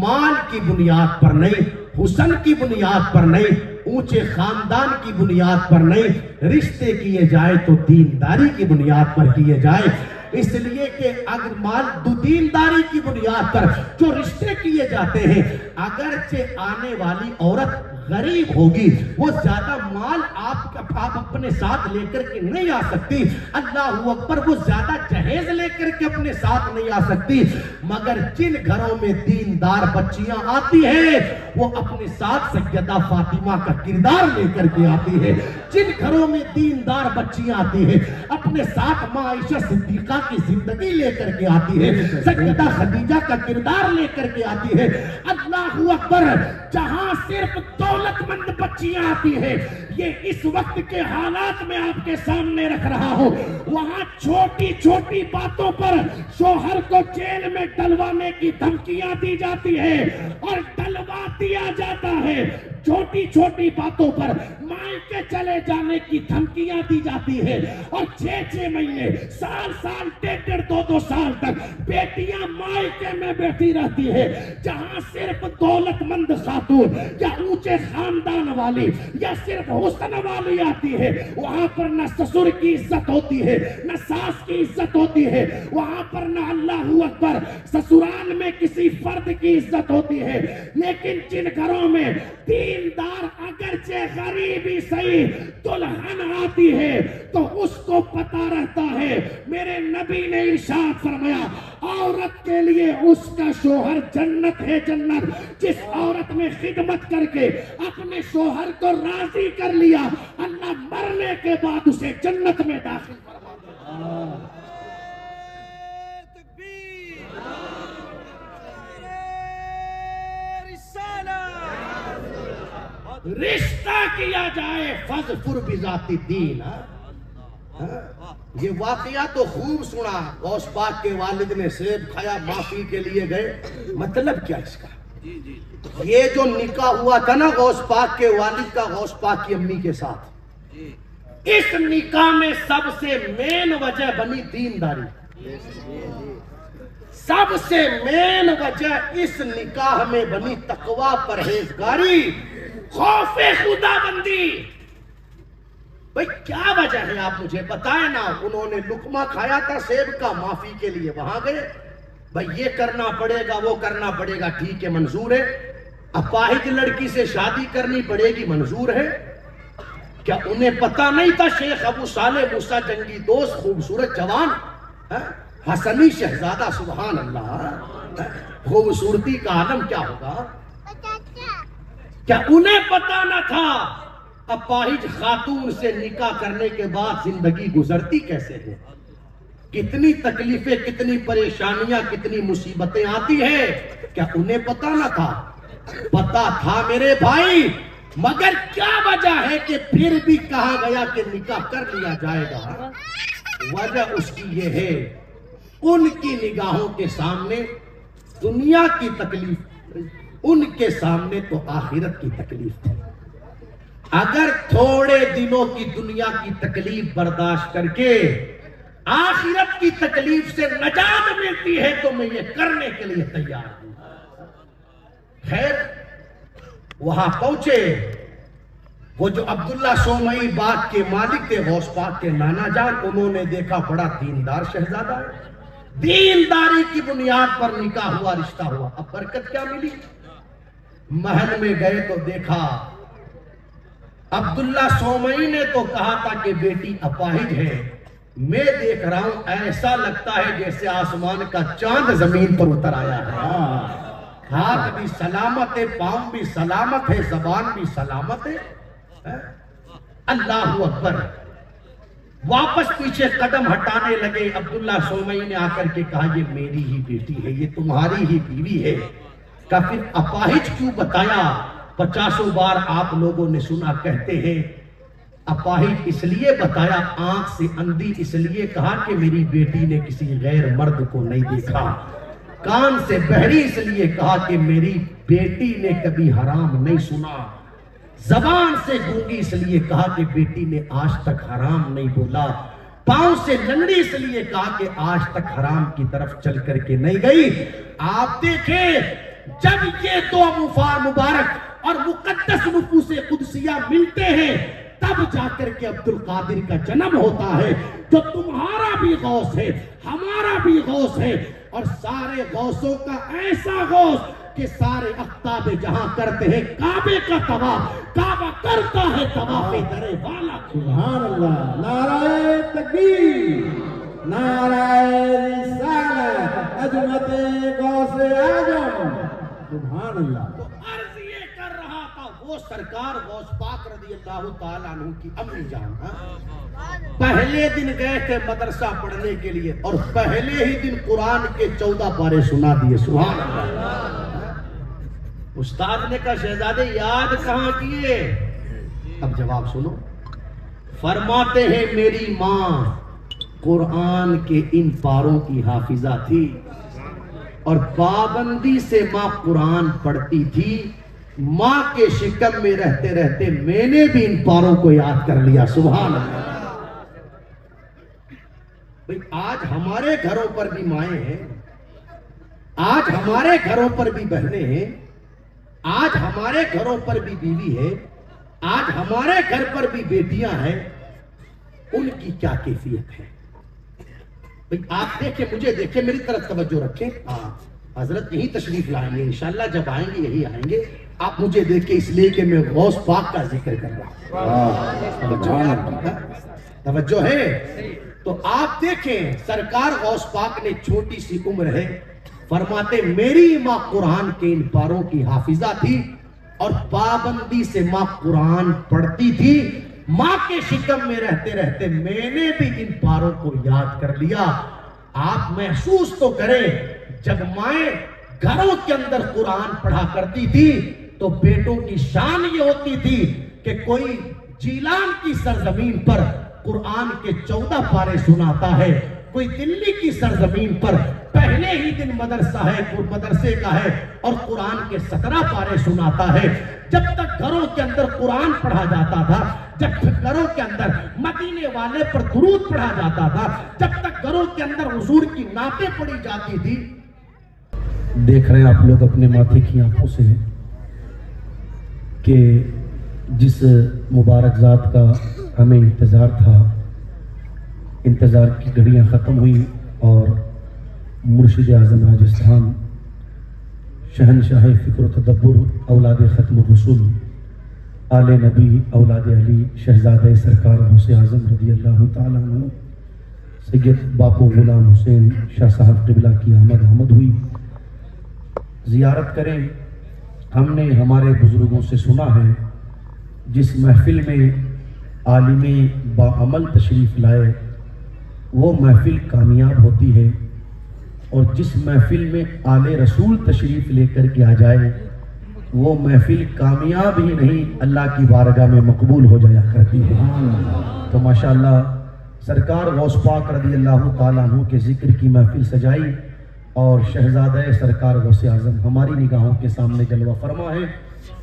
مال کی بنیاد پر نہیں، حسن کی بنیاد پر نہیں، اونچے خاندان کی بنیاد پر نہیں. رشتے کیے جائیں تو دینداری کی بنیاد پر کیے جائیں. اس لیے کہ اگر مال دینداری کی بنیاد پر جو رشتے کیے جاتے ہیں، اگرچہ آنے والی عورت غریب ہوگی، وہ زیادہ مال آپ اپنے ساتھ لے کر کے نہیں آ سکتی، اللہ اکبر، وہ زیادہ جہیز لے کر کے اپنے ساتھ نہیں آ سکتی، مگر جن گھروں میں دیندار بچیاں آتی ہیں وہ اپنے ساتھ سیدہ فاطمہ کا کردار لے کر کے آتی ہے، جن گھروں میں دیندار بچیاں آتی ہیں اپنے ساتھ ماں عائشہ صدیقہ کی زندگی لے کر کے آتی ہے، سیدہ خدیجہ کا کردار لے کر کے آتی ہے، اللہ اکبر، جہاں صرف دولت مند بچیاں آتی ہیں، یہ اس وقت کے حالات میں آپ کے سامنے رکھ رہا ہوں، وہاں چھوٹی چھوٹی باتوں پر شوہر کو جیل میں ڈلوانے کی دھمکیاں دی جاتی ہے اور ڈلوا دیا جاتا ہے، چھوٹی چھوٹی باتوں پر مائکے چلے جانے کی دھمکیاں دی جاتی ہے، اور 6 مہینے، سال 1.5 سال تک بیٹیاں مائکے میں بیٹھی رہتی ہے، جہاں صرف دولت مند خاتون یا اونچے خاندان والی یا صرف حسن والی آتی ہے، وہاں پر نہ سسر کی عزت ہوتی ہے، نہ ساس کی عزت ہوتی ہے، وہاں پر نہ اللہ اکبر سسرال میں کسی فرد کی عزت ہوتی ہے، لیکن جن گھروں میں دیندار اگرچہ غریبی صحیح دلہن آتی ہے تو اس کو پتا رہتا ہے، میرے نبی نے ارشاد فرمایا عورت کے لیے اس کا شوہر جنت ہے، جنت، جس عورت نے خدمت کر کے اپنے شوہر کو راضی کر لیا، اللہ مرنے کے بعد اسے جنت میں داخل فرما دے۔ رشتہ کیا جائے فاظفر بذات الدین، یہ واقعہ تو خوب سنا، غوث پاک کے والد نے سیب کھایا، معافی کے لیے گئے، مطلب کیا اس کا؟ یہ جو نکاح ہوا تھا نا غوث پاک کے والد کا غوث پاک کی امی کے ساتھ، اس نکاح میں سب سے مین وجہ بنی دینداری، سب سے مین وجہ اس نکاح میں بنی تقوی، پرہیزگاری، خوف خدا بندی۔ بھئی کیا وجہ ہے آپ مجھے بتائیں نا، انہوں نے لقمہ کھایا تھا سیب کا، معافی کے لیے وہاں گئے، بھئی یہ کرنا پڑے گا وہ کرنا پڑے گا، ٹھیک ہے منظور ہے، اپاہج لڑکی سے شادی کرنی پڑے گی، منظور ہے، کیا انہیں پتا نہیں تھا شیخ ابو صالح موسیٰ جنگی دوست، خوبصورت جوان، حسنی شہزادہ، سبحان اللہ، خوبصورتی کا عالم کیا ہوگا، کیا انہیں پتا نہ تھا اپاہج خاتون سے نکاح کرنے کے بعد زندگی گزرتی کیسے ہے، کتنی تکلیفیں، کتنی پریشانیاں، کتنی مصیبتیں آتی ہیں، کیا انہیں پتا نہ تھا؟ پتا تھا میرے بھائی، مگر کیا وجہ ہے کہ پھر بھی کہا گیا کہ نکاح کر لیا جائے گا؟ وجہ اس کی یہ ہے، ان کی نگاہوں کے سامنے دنیا کی تکلیف، ان کے سامنے تو آخرت کی تکلیف تھی، اگر تھوڑے دنوں کی دنیا کی تکلیف برداشت کر کے آخرت کی تکلیف سے نجات ملتی ہے تو میں یہ کرنے کے لیے تیار ہوں۔ خیر وہاں پہنچے، وہ جو عبداللہ سومئی باغ کے مالک تھے، غوث پاک کے نانا جان، انہوں نے دیکھا بڑا دیندار شہزادہ ہے، دینداری کی بنیاد پر نکاح ہوا، رشتہ ہوا، اب برکت کیا ملی؟ محل میں گئے تو دیکھا عبداللہ سومئی نے تو کہا تھا کہ بیٹی اپاہج ہے، میں دیکھ رہا ہوں ایسا لگتا ہے جیسے آسمان کا چاند زمین پر اتر آیا ہے، ہاتھ بھی سلامت ہے، پاؤں بھی سلامت ہے، زبان بھی سلامت ہے، اللہ اکبر۔ واپس پیچھے قدم ہٹانے لگے، عبداللہ سومئی نے آ کر کے کہا یہ میری ہی بیٹی ہے، یہ تمہاری ہی بیوی ہے، کہ پھر اپاہج کیوں بتایا؟ 50 بار آپ لوگوں نے سنا، کہتے ہیں اپاہج اس لیے بتایا، آنکھ سے اندھی اس لیے کہا کہ میری بیٹی نے کسی غیر مرد کو نہیں دیکھا، کان سے بہری اس لیے کہا کہ میری بیٹی نے کبھی حرام نہیں سنا، زبان سے گونگی اس لیے کہا کہ بیٹی نے آج تک حرام نہیں بولا، پاؤں سے لنگڑی اس لیے کہا کہ آج تک حرام کی طرف چل کر کے نہیں گئی۔ آپ دیکھیں جب یہ دو مبارک اور مقدس نفوس قدسیہ ملتے ہیں تب جا کر کے عبد القادر کا جنم ہوتا ہے، جو تمہارا بھی غوث ہے، ہمارا بھی غوث ہے، اور سارے غوثوں کا ایسا غوث کہ سارے اقطاب جہاں کرتے ہیں کعبے کا طواف، کعبہ کرتا ہے طواف در والا۔ سبحان اللہ، نعرہ تکبیر، نعرہ رسالت، عظمت غوث اعظم، سبحان اللہ۔ تو عرض یہ کر رہا تھا وہ سرکار غوث پاک رضی اللہ تعالیٰ عنہ کی امی جان پہلے دن گئے تھے مدرسہ پڑھنے کے لیے اور پہلے ہی دن قرآن کے 14 پارے سنا دیے، سبحان اللہ۔ استاد نے کہا شہزادے یاد کہاں کیے؟ اب جواب سنو، فرماتے ہیں میری ماں قرآن کے ان پاروں کی حافظہ تھی اور پابندی سے ماں قرآن پڑھتی تھی۔ ماں کے شکم میں رہتے رہتے میں نے بھی ان پاروں کو یاد کر لیا، سبحان اللہ۔ بھئی آج ہمارے گھروں پر بھی مائیں ہیں، آج ہمارے گھروں پر بھی بہنیں ہیں، آج ہمارے گھروں پر بھی بیوی ہے، آج ہمارے گھر پر بھی بیٹیاں ہیں، ان کی کیا کیفیت ہے؟ بھئی آپ دیکھیں، مجھے دیکھیں، میری طرف توجہ رکھیں۔ حضرت یہی تشریف لائیں گے انشاءاللہ، جب آئیں گے یہی آئیں گے۔ آپ مجھے دیکھیں اس لیے کہ میں غوث پاک کا ذکر کر رہا ہوں، توجہ ہے؟ تو آپ دیکھیں سرکار غوث پاک نے چھوٹی سی عمر ہے، فرماتے میری ماں قرآن کے ان پاروں کی حافظہ تھی اور پابندی سے ماں قرآن پڑھتی تھی۔ ماں کے شکم میں رہتے رہتے میں نے بھی ان پاروں کو یاد کر لیا۔ آپ محسوس تو کریں، جب مائیں گھروں کے اندر قرآن پڑھا کرتی تھی تو بیٹوں کی شان یہ ہوتی تھی کہ کوئی جیلان کی سرزمین پر قرآن کے 14 پارے سناتا ہے، کوئی دلی کی سرزمین پر پہلے ہی دن مدرسہ ہے، مدرسے کا ہے اور قرآن کے 17 پارے سناتا ہے۔ جب تک گھروں کے اندر قرآن پڑھا جاتا تھا، جب تک گھروں کے اندر مدینے والے پر درود پڑھا جاتا تھا، جب تک گھروں کے اندر حضور کی نعتیں پڑھی جاتی تھی۔ دیکھ رہے ہیں آپ لوگ اپنے ماتھے کی آنکھوں سے کہ جس مبارک ذات کا ہمیں انتظار تھا، انتظار کی گھڑیاں ختم ہوئی اور مرشد اعظم راجستھان، شہنشاہ فکر و تدبر، اولاد ختم الرسول، آل نبی، اولاد علی، شہزادہ سرکار غوث اعظم رضی اللہ تعالیٰ عنہ سید باپو غلام حسین شاہ صاحب قبلہ کی آمد ہوئی۔ زیارت کریں، ہم نے ہمارے بزرگوں سے سنا ہے جس محفل میں عالم باعمل تشریف لائے وہ محفل کامیاب ہوتی ہے، اور جس محفل میں آل رسول تشریف لے کر کے آ جائے وہ محفل کامیاب ہی نہیں، اللہ کی بارگاہ میں مقبول ہو جایا کرتی ہے۔ تو ماشاءاللہ سرکار غوث پاک رضی اللہ تعالیٰ عنہ کے ذکر کی محفل سجائی اور شہزادہ سرکار غوث اعظم ہماری نگاہوں کے سامنے جلوہ فرما ہے۔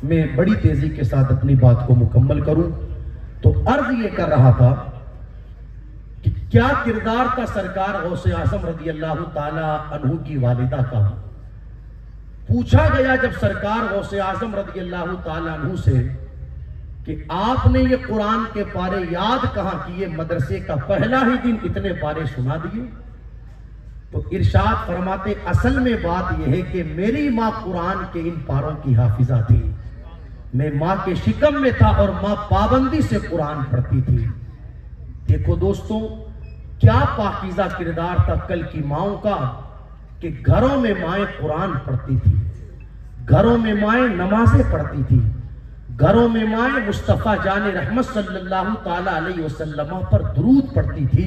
میں بڑی تیزی کے ساتھ اپنی بات کو مکمل کروں تو عرض یہ کر رہا تھا کہ کیا کردار تھا سرکار غوث اعظم رضی اللہ تعالیٰ عنہ کی والدہ کا۔ پوچھا گیا جب سرکار غوث اعظم رضی اللہ تعالیٰ عنہ سے کہ آپ نے یہ قرآن کے پارے یاد کہاں کیے، مدرسے کا پہلا ہی دن اتنے پارے سنا دیے، تو ارشاد فرماتے اصل میں بات یہ ہے کہ میری ماں قرآن کے ان پاروں کی حافظہ تھی، میں ماں کے شکم میں تھا اور ماں پابندی سے قرآن پڑھتی تھی۔ دیکھو دوستوں کیا پاکیزہ کردار تھا کل کی ماؤں کا کہ گھروں میں مائیں قرآن پڑھتی تھی، گھروں میں مائیں نمازیں پڑھتی تھی، گھروں میں مائیں مصطفیٰ جان رحمت صلی اللہ تعالیٰ علیہ وسلم پر درود پڑھتی تھی،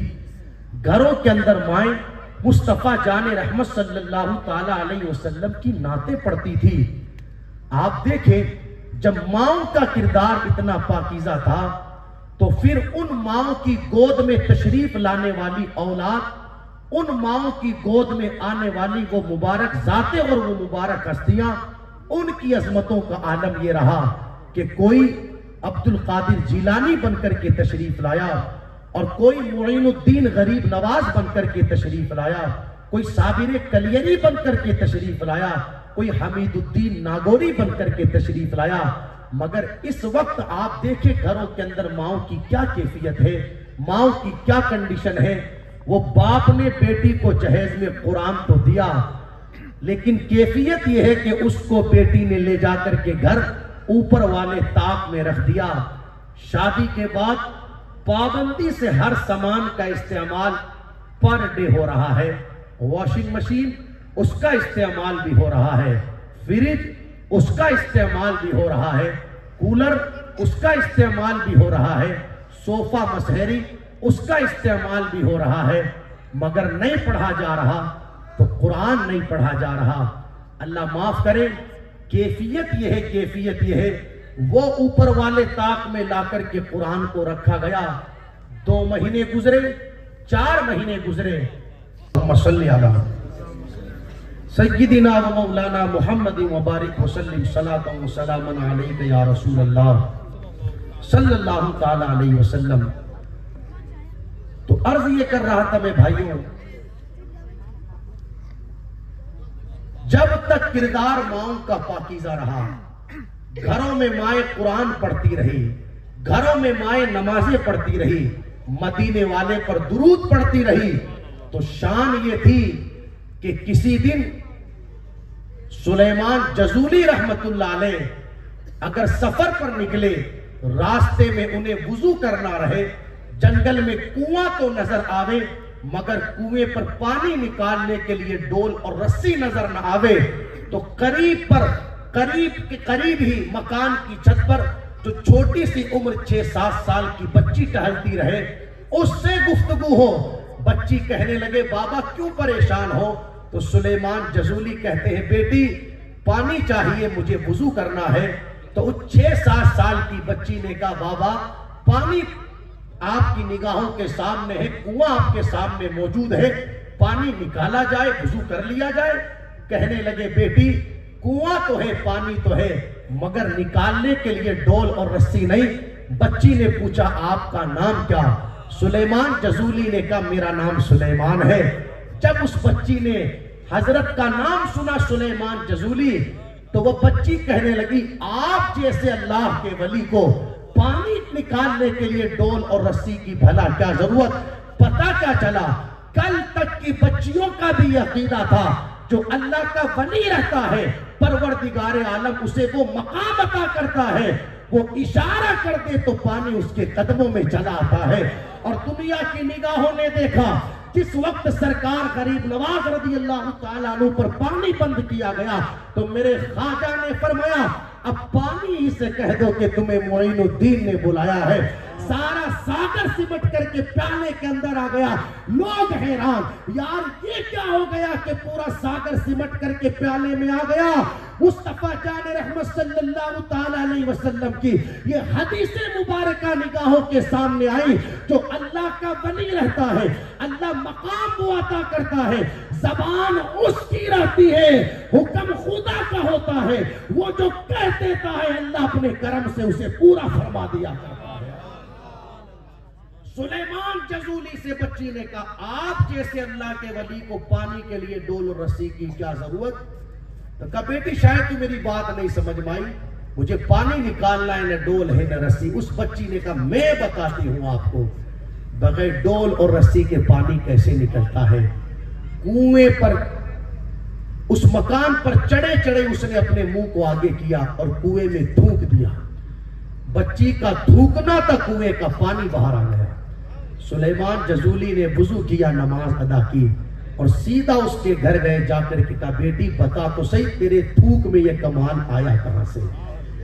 گھروں کے اندر مائیں مصطفیٰ جان رحمت صلی اللہ تعالیٰ علیہ وسلم کی نعتیں پڑھتی تھی۔ آپ دیکھیں جب ماؤں کا کردار اتنا پاکیزہ تھا تو پھر ان ماؤں کی گود میں تشریف لانے والی اولاد، ان ماؤں کی گود میں آنے والی وہ مبارک ذاتیں اور وہ مبارک ہستیاں، ان کی عظمتوں کا عالم یہ رہا کہ کوئی عبد القادر جیلانی بن کر کے تشریف لایا اور کوئی معین الدین غریب نواز بن کر کے تشریف لایا، کوئی صابر کلیری بن کر کے تشریف لایا، کوئی حمید الدین ناگوری بن کر کے تشریف لایا، مگر اس وقت آپ دیکھیں گھروں کے اندر ماؤں کی کیا کیفیت ہے، ماؤں کی کیا کنڈیشن ہے۔ وہ باپ نے بیٹی کو جہیز میں قرآن تو دیا، لیکن کیفیت یہ ہے کہ اس کو بیٹی نے لے جا کر کے گھر اوپر والے طاق میں رکھ دیا۔ شادی کے بعد پابندی سے ہر سامان کا استعمال پر ڈے ہو رہا ہے، واشنگ مشین اس کا استعمال بھی ہو رہا ہے، فریج اس کا استعمال بھی ہو رہا ہے، کولر اس کا استعمال بھی ہو رہا ہے، صوفہ مسہری اس کا استعمال بھی ہو رہا ہے، مگر نہیں پڑھا جا رہا تو قرآن نہیں پڑھا جا رہا۔ اللہ معاف کرے، کیفیت یہ ہے وہ اوپر والے طاق میں لا کر کے قرآن کو رکھا گیا۔ 2 مہینے گزرے، 4 مہینے گزرے، اللہم صلی علی سیدنا و مولانا محمد مبارک وسلم صلاۃ و سلام علیک یا رسول اللہ صلی اللہ تعالی علیہ وسلم۔ تو عرض یہ کر رہا تھا میں بھائیوں، جب تک کردار ماؤں کا پاکیزہ رہا، گھروں میں مائیں قرآن پڑھتی رہی، گھروں میں مائیں نمازیں پڑھتی رہی، مدینے والے پر درود پڑھتی رہی، تو شان یہ تھی کہ کسی دن سلیمان جزولی رحمت اللہ علیہ اگر سفر پر نکلے، راستے میں انہیں وضو کرنا رہے، جنگل میں کنواں تو نظر آوے مگر کنویں پر پانی نکالنے کے لیے ڈول اور رسی نظر نہ آوے، تو قریب ہی مکان کی چھت پر جو چھوٹی سی عمر 6-7 سال کی بچی ٹہلتی رہے، اس سے گفتگو ہو۔ بچی کہنے لگے بابا کیوں پریشان ہو؟ تو سلیمان جزولی کہتے ہیں بیٹی پانی چاہیے، مجھے وضو کرنا ہے۔ تو 6-7 سال کی بچی نے کہا بابا پانی آپ کی نگاہوں کے سامنے ہے، کنواں آپ کے سامنے موجود ہے، پانی نکالا جائے، وضو کر لیا جائے۔ کہنے لگے بیٹی کنواں تو ہے، پانی تو ہے، مگر نکالنے کے لیے ڈول اور رسی نہیں۔ بچی نے پوچھا آپ کا نام کیا؟ سلیمان جزولی نے کہا میرا نام سلیمان ہے۔ جب اس بچی نے حضرت کا نام سنا سلیمان جزولی، تو وہ بچی کہنے لگی آپ جیسے اللہ کے ولی کو پانی نکالنے کے لیے ڈول اور رسی کی بھلا کیا ضرورت؟ پتہ کیا چلا، کل تک کی بچیوں کا بھی عقیدہ تھا جو اللہ کا ولی رہتا ہے پروردگار عالم اسے وہ مقام عطا کرتا ہے، وہ اشارہ کر دے تو پانی اس کے قدموں میں چلا آتا ہے۔ اور دنیا کی نگاہوں نے دیکھا جس وقت سرکار غریب نواز رضی اللہ تعالیٰ عنہ پر پانی بند کیا گیا تو میرے خواجہ نے فرمایا اب پانی ہی سے کہہ دو کہ تمہیں معین الدین نے بلایا ہے۔ سارا ساگر سمٹ کر کے پیالے کے اندر آ گیا، لوگ حیران یار یہ کیا ہو گیا کہ پورا ساگر سمٹ کر کے پیالے میں آ گیا۔ مصطفیٰ جان رحمت صلی اللہ تعالی علیہ وسلم کی یہ حدیث مبارکہ نگاہوں کے سامنے آئی، جو اللہ کا ولی رہتا ہے اللہ مقام وہ عطا کرتا ہے، زبان اس کی رہتی ہے، حکم خدا کا ہوتا ہے، وہ جو کہہ دیتا ہے اللہ اپنے کرم سے اسے پورا فرما دیا کرتا ہے۔ سلیمان جزولی سے بچی نے کہا آپ جیسے اللہ کے ولی کو پانی کے لیے ڈول اور رسی کی کیا ضرورت؟ تو کہا بیٹی شاید تو میری بات نہیں سمجھ میں آئی، مجھے پانی نکالنا ہے، نہ ڈول ہے نہ رسی۔ اس بچی نے کہا میں بتاتی ہوں آپ کو بغیر ڈول اور رسی کے پانی کیسے نکلتا ہے۔ کنویں پر اس مکان پر چڑھے چڑھے اس نے اپنے منہ کو آگے کیا اور کنویں میں تھوک دیا، بچی کا تھوکنا تھا کنویں کا پانی باہر آ گیا۔ سلیمان جزولی نے وضو کیا، نماز ادا کی اور سیدھا اس کے گھر گئے، جا کر کے کہا بیٹی بتا تو صحیح تیرے تھوک میں یہ کمال آیا کہاں سے؟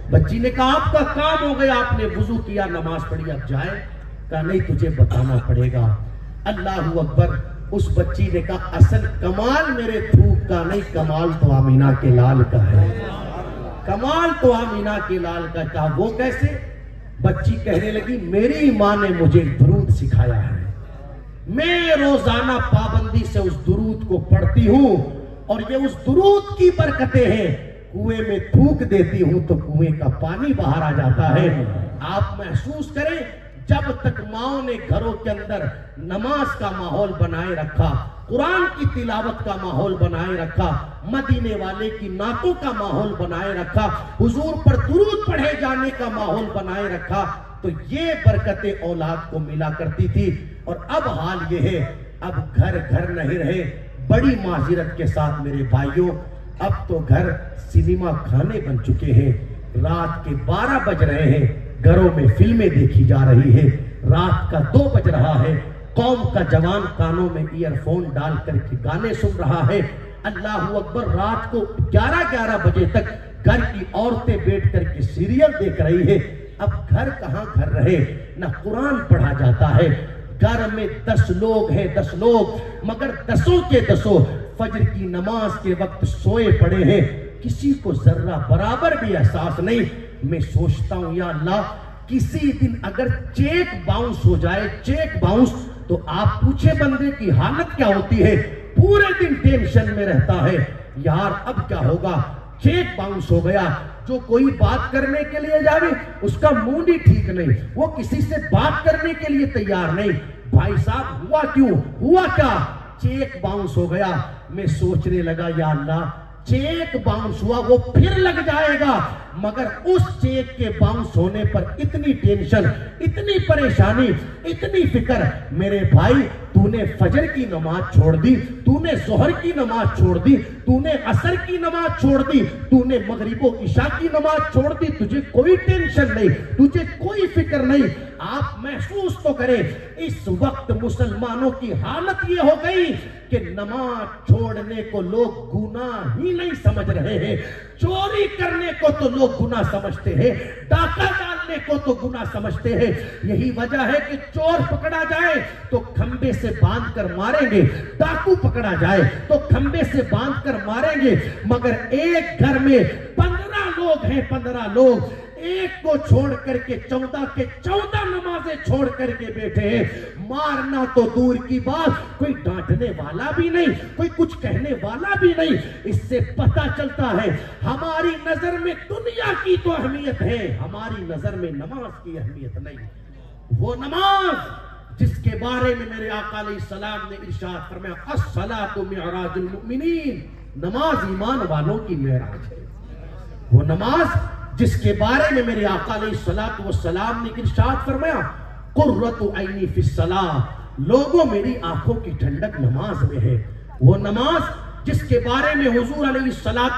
بچی نے کہا آپ کا کام ہو گیا، آپ نے وضو کیا، نماز پڑھی، اب جائے؟ کہا نہیں تجھے بتانا پڑے گا۔ اللہ اکبر۔ اس بچی نے کہا اصل کمال میرے تھوک کا نہیں، کمال تو آمینہ کے لال کا ہے، کمال تو آمینہ کے لال کا۔ کہا وہ کیسے؟ بچی کہنے لگی میری ماں نے مجھے درود سکھایا ہے، میں روزانہ پابندی سے اس درود کو پڑھتی ہوں اور یہ اس درود کی برکتیں ہیں، کنویں میں تھوک دیتی ہوں تو کنویں کا پانی باہر آ جاتا ہے۔ آپ محسوس کریں جب تک ماں نے گھروں کے اندر نماز کا ماحول بنائے رکھا، قرآن کی تلاوت کا ماحول بنائے رکھا، مدینے والے کی نعتوں کا ماحول بنائے رکھا، حضور پر درود پڑھے جانے کا ماحول بنائے رکھا، تو یہ برکتیں اولاد کو ملا کرتی تھی۔ اور اب حال یہ ہے اب گھر گھر نہیں رہے. بڑی معذرت کے ساتھ میرے بھائیوں، اب تو گھر سینما کھانے بن چکے ہیں. رات کے 12 بج رہے ہیں، گھروں میں فلمیں دیکھی جا رہی ہے. رات کا 2 بج رہا ہے، قوم کا جوان کانوں میں ایئر فون ڈال کر کے گانے سن رہا ہے. اللہ اکبر. رات کو 11 بجے تک گھر کی عورتیں بیٹھ کر کے سیریل دیکھ رہی ہے. اب گھر کہاں گھر رہے، نہ قرآن پڑھا جاتا ہے. گھر میں 10 لوگ ہیں، 10 لوگ، مگر 10 کے 10 فجر کی نماز کے وقت سوئے پڑے ہیں. کسی کو ذرہ برابر بھی احساس نہیں. میں سوچتا ہوں یا اللہ، کسی دن اگر چیک باؤنس ہو جائے، چیک باؤنس، تو آپ پوچھے بندے کی حالت کیا ہوتی ہے. پورے دن ٹینشن میں رہتا ہے، یار اب کیا ہوگا. چیک باؤنس ہو گیا. جو کوئی بات کرنے کے لیے جاوے اس کا موڈ ہی ٹھیک نہیں، وہ کسی سے بات کرنے کے لیے تیار نہیں. بھائی صاحب ہوا کیوں، ہوا کیا؟ چیک باؤنس ہو گیا. میں سوچنے لگا یا اللہ، چیک باؤنس ہوا وہ پھر لگ جائے گا، مگر اس چیک کے باؤنس ہونے پر اتنی ٹینشن، اتنی پریشانی، اتنی فکر. میرے بھائی، تو نے فجر کی نماز چھوڑ دی، تو نے ظہر کی نماز چھوڑ دی، تو نے عصر کی نماز چھوڑ دی، تو نے مغرب و عشاء کی نماز چھوڑ دی. تجھے کوئی ٹینشن نہیں، تجھے کوئی فکر نہیں. آپ محسوس تو کریں، اس وقت مسلمانوں کی حالت یہ ہو گئی کہ نماز چھوڑنے کو لوگ گناہ ہی نہیں سمجھ رہے ہیں. چوری کرنے کو تو لوگ گناہ سمجھتے ہیں، ڈاکہ ڈالنے کو تو گناہ سمجھتے ہیں. یہی وجہ ہے کہ چور پکڑا جائے تو کھمبے سے باندھ کر ماریں گے، ڈاکو پکڑا جائے تو کھمبے سے باندھ کر ماریں گے. مگر ایک گھر میں 15 لوگ ہیں، 15 لوگ، ایک کو چھوڑ کر کے 14 کے 14 نمازیں چھوڑ کر کے بیٹھے ہیں. مارنا تو دور کی بات، کوئی ڈانٹنے والا بھی نہیں، کوئی کچھ کہنے والا بھی نہیں. اس سے پتہ چلتا ہے ہماری نظر میں دنیا کی تو اہمیت ہے، ہماری نظر میں نماز کی اہمیت نہیں. وہ نماز جس کے بارے میں میرے آقا علیہ السلام نے ارشاد فرمایا، الصلاۃ معراج المؤمنین، نماز ایمان والوں کی معراج ہے. وہ نماز جس کے بارے میں میرے آقا علیہ السلام نے ارشاد فرمایا، قرۃ عینی فی الصلاۃ، لوگوں میری آنکھوں کی ٹھنڈک نماز میں ہے. وہ نماز جس کے بارے میں حضور علیہ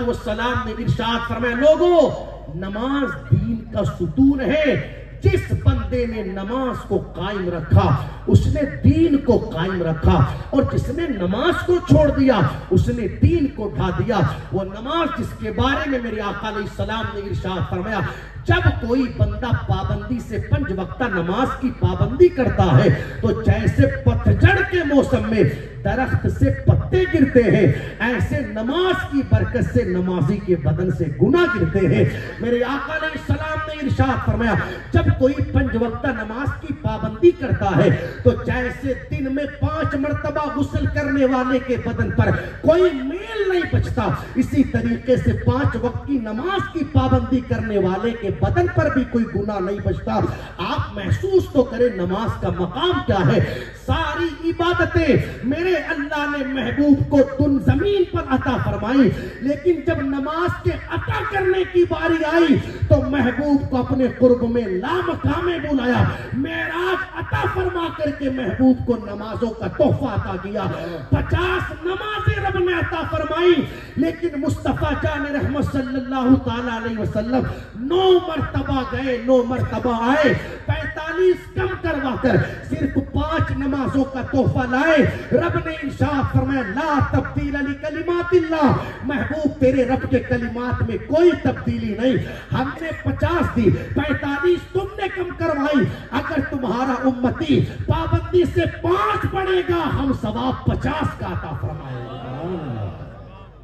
السلام نے ارشاد فرمایا، لوگوں نماز دین کا ستون ہے. جس بندے نے نماز کو قائم رکھا اس نے دین کو قائم رکھا، اور جس نے نماز کو چھوڑ دیا اس نے دین کو ڈھا دیا. وہ نماز جس کے بارے میں میرے آقا علیہ السلام نے ارشاد فرمایا، جب کوئی بندہ پابندی سے 5 وقتہ نماز کی پابندی کرتا ہے تو جیسے پتجھڑ کے موسم میں درخت سے پتے گرتے ہیں، ایسے نماز کی برکت سے نمازی کے بدن سے گناہ گرتے ہیں. میرے آقا علیہ السلام نے ارشاد فرمایا، جب کوئی 5 وقتہ نماز کی پابندی کرتا ہے تو جیسے دن میں 5 مرتبہ غسل کرنے والے کے بدن پر کوئی میل نہیں بچتا، اسی طریقے سے 5 وقت کی نماز کی پابندی کرنے والے کے بدن پر بھی کوئی گناہ نہیں بچتا. آپ محسوس تو کریں نماز کا مقام کیا ہے. ساری عبادتیں میرے اللہ نے محبوب کو تن زمین پر عطا فرمائی، لیکن جب نماز کے عطا کرنے کی باری آئی تو محبوب کو اپنے قرب میں لامقامے بلایا. معراج عطا فرما کر کے محبوب کو نمازوں کا تحفہ عطا کیا. 50 نمازیں رب نے عطا فرمائی، لیکن مصطفیٰ جان رحمت صلی اللہ تعالی علیہ وسلم 9 مرتبہ گئے، 9 مرتبہ آئے، 45 کم کروا کر صرف 5 نمازوں کا تحفہ لائے. رب نے ارشاد فرمایا، لا تبدیل لکلمات اللہ، محبوب تیرے رب کے کلمات میں کوئی تبدیلی نہیں. ہم نے 50 دی، 45 تم نے کم کروائی. اگر تمہارا امتی پابندی سے 5 پڑھے گا ہم ثواب 50 کا عطا فرمائے گا.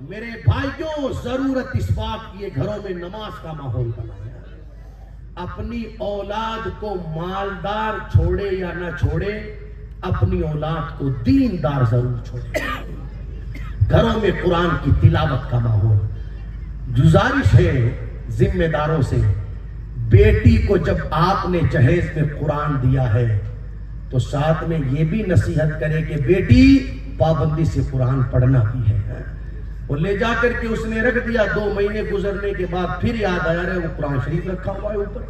میرے بھائیوں، ضرورت اس بات کی گھروں میں نماز کا ماحول بنایا. اپنی اولاد کو مالدار چھوڑے یا نہ چھوڑے، اپنی اولاد کو دیندار ضرور چھوڑے. گھروں میں قرآن کی تلاوت کا ماحول. گزارش ہے ذمہ داروں سے، بیٹی کو جب آپ نے جہیز میں قرآن دیا ہے تو ساتھ میں یہ بھی نصیحت کرے کہ بیٹی پابندی سے قرآن پڑھنا بھی ہے. وہ لے جا کر کے اس نے رکھ دیا، 2 مہینے گزرنے کے بعد پھر یاد آیا رہے وہ قرآن شریف رکھا ہوا ہے اوپر.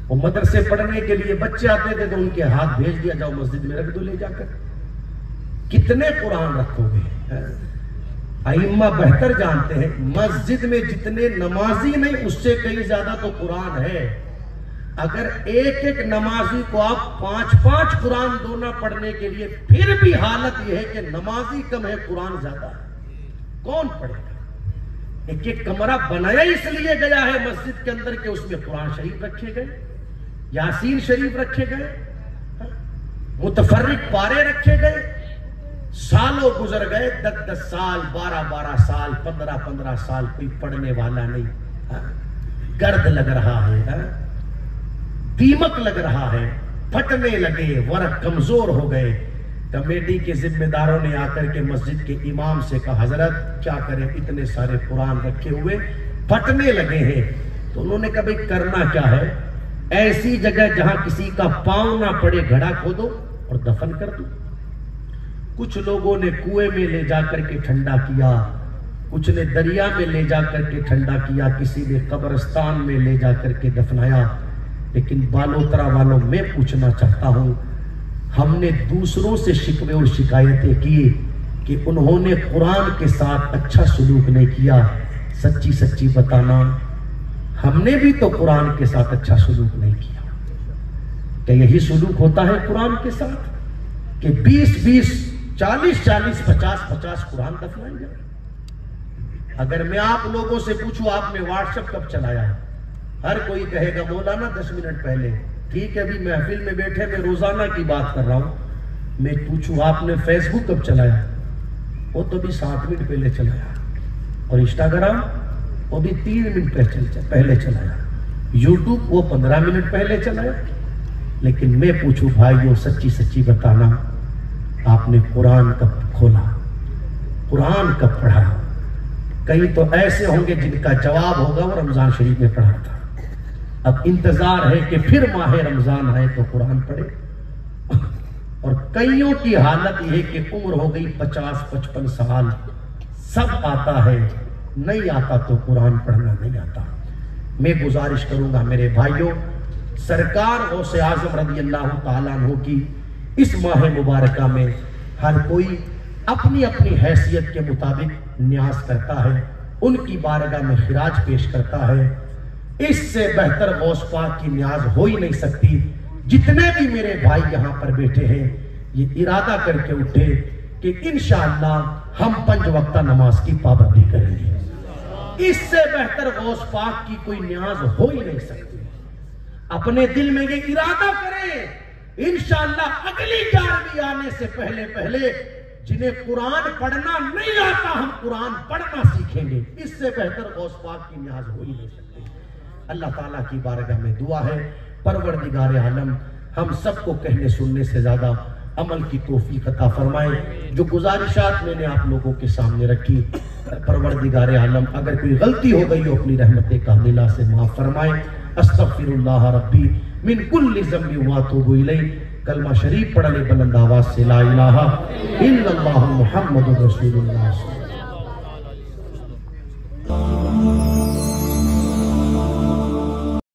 وہ مدرسے پڑھنے کے لیے بچے آتے تھے تو ان کے ہاتھ بھیج دیا، جاؤ مسجد میں رکھ دو لے جا کر. کتنے قرآن رکھو گے؟ ائمہ بہتر جانتے ہیں مسجد میں جتنے نمازی نہیں اس سے کہیں زیادہ تو قرآن ہے. اگر ایک ایک نمازی کو آپ 5 قرآن دونا پڑھنے کے لیے، پھر بھی حالت یہ ہے کہ نمازی کم ہے قرآن زیادہ ہے، کون پڑھے گا؟ ایک ایک کمرہ بنایا اس لیے گیا ہے مسجد کے اندر کہ اس میں قرآن شریف رکھے گئے، یاسین شریف رکھے گئے، متفرق پارے رکھے گئے. سالوں گزر گئے، 10 سال، 12 سال، 15 سال، کوئی پڑھنے والا نہیں. گرد لگ رہا ہے، دیمک لگ رہا ہے، پھٹنے لگے، ورق کمزور ہو گئے. کمیٹی کے ذمہ داروں نے آ کر کے مسجد کے امام سے کہا حضرت کیا کریں، اتنے سارے قرآن رکھے ہوئے پھٹنے لگے ہیں. تو انہوں نے کہا بھئی کرنا کیا ہے، ایسی جگہ جہاں کسی کا پاؤں نہ پڑے گھڑا کھودو اور دفن کر دو. کچھ لوگوں نے کنویں میں لے جا کر کے ٹھنڈا کیا، کچھ نے دریا میں لے جا کر کے ٹھنڈا کیا، کسی نے قبرستان میں لے جا کر کے دفنایا. لیکن بالوترا والوں میں پوچھنا چاہتا ہوں، ہم نے دوسروں سے شکوے اور شکایتیں کی کہ انہوں نے قرآن کے ساتھ اچھا سلوک نہیں کیا. سچی بتانا، ہم نے بھی تو قرآن کے ساتھ اچھا سلوک نہیں کیا. کیا یہی سلوک ہوتا ہے قرآن کے ساتھ کہ 20 40 50 قرآن دفنائیں گے؟ اگر میں آپ لوگوں سے پوچھوں آپ نے واٹس ایپ کب چلایا، ہر کوئی کہے گا مولانا 10 منٹ پہلے. ٹھیک ہے، ابھی محفل میں بیٹھے میں روزانہ کی بات کر رہا ہوں. میں پوچھوں آپ نے فیس بک کب چلایا، وہ تو بھی 7 منٹ پہلے چلایا. اور انسٹاگرام وہ بھی 3 منٹ پہلے چلایا. یوٹیوب وہ 15 منٹ پہلے چلایا. لیکن میں پوچھوں بھائیوں سچی بتانا، آپ نے قرآن کب کھولا، قرآن کب پڑھا؟ کئی تو ایسے ہوں گے جن کا جواب ہوگا وہ رمضان شریف میں پڑھا تھا. اب انتظار ہے کہ پھر ماہ رمضان آئے تو قرآن پڑھے. اور کئیوں کی حالت یہ ہے کہ عمر ہو گئی 50-55 سال، سب آتا ہے، نہیں آتا تو قرآن پڑھنا نہیں آتا. میں گزارش کروں گا میرے بھائیوں، سرکار غوث اعظم رضی اللہ تعالیٰ عنہ کی اس ماہ مبارکہ میں ہر کوئی اپنی اپنی حیثیت کے مطابق نیاز کرتا ہے، ان کی بارگاہ میں خراج پیش کرتا ہے. اس سے بہتر غوث پاک کی نیاز ہو ہی نہیں سکتی. جتنے بھی میرے بھائی یہاں پر بیٹھے ہیں یہ ارادہ کر کے اٹھے کہ انشاءاللہ ہم 5 وقتہ نماز کی پابندی کریں گے. اس سے بہتر غوث پاک کی کوئی نیاز ہو ہی نہیں سکتی. اپنے دل میں یہ ارادہ کریں انشاءاللہ اگلی 11ویں آنے سے پہلے جنہیں قرآن پڑھنا نہیں آتا ہم قرآن پڑھنا سیکھیں گے. اس سے بہتر غوث پاک کی نیاز ہو ہی نہیں سکتی. اللہ تعالیٰ کی بارگاہ میں دعا ہے پروردگار عالم ہم سب کو کہنے سننے سے زیادہ عمل کی توفیق عطا فرمائے. جو گزارشات میں نے آپ لوگوں کے سامنے رکھی، پروردگار عالم اگر کوئی غلطی ہو گئی ہو اپنی رحمت کاملہ سے معاف فرمائے. استغفر اللہ ربی من کل ذنب واتوب الیہ. کلمہ شریف پڑھنے بلند آواز سے لا الہ الا اللہ محمد رسول اللہ.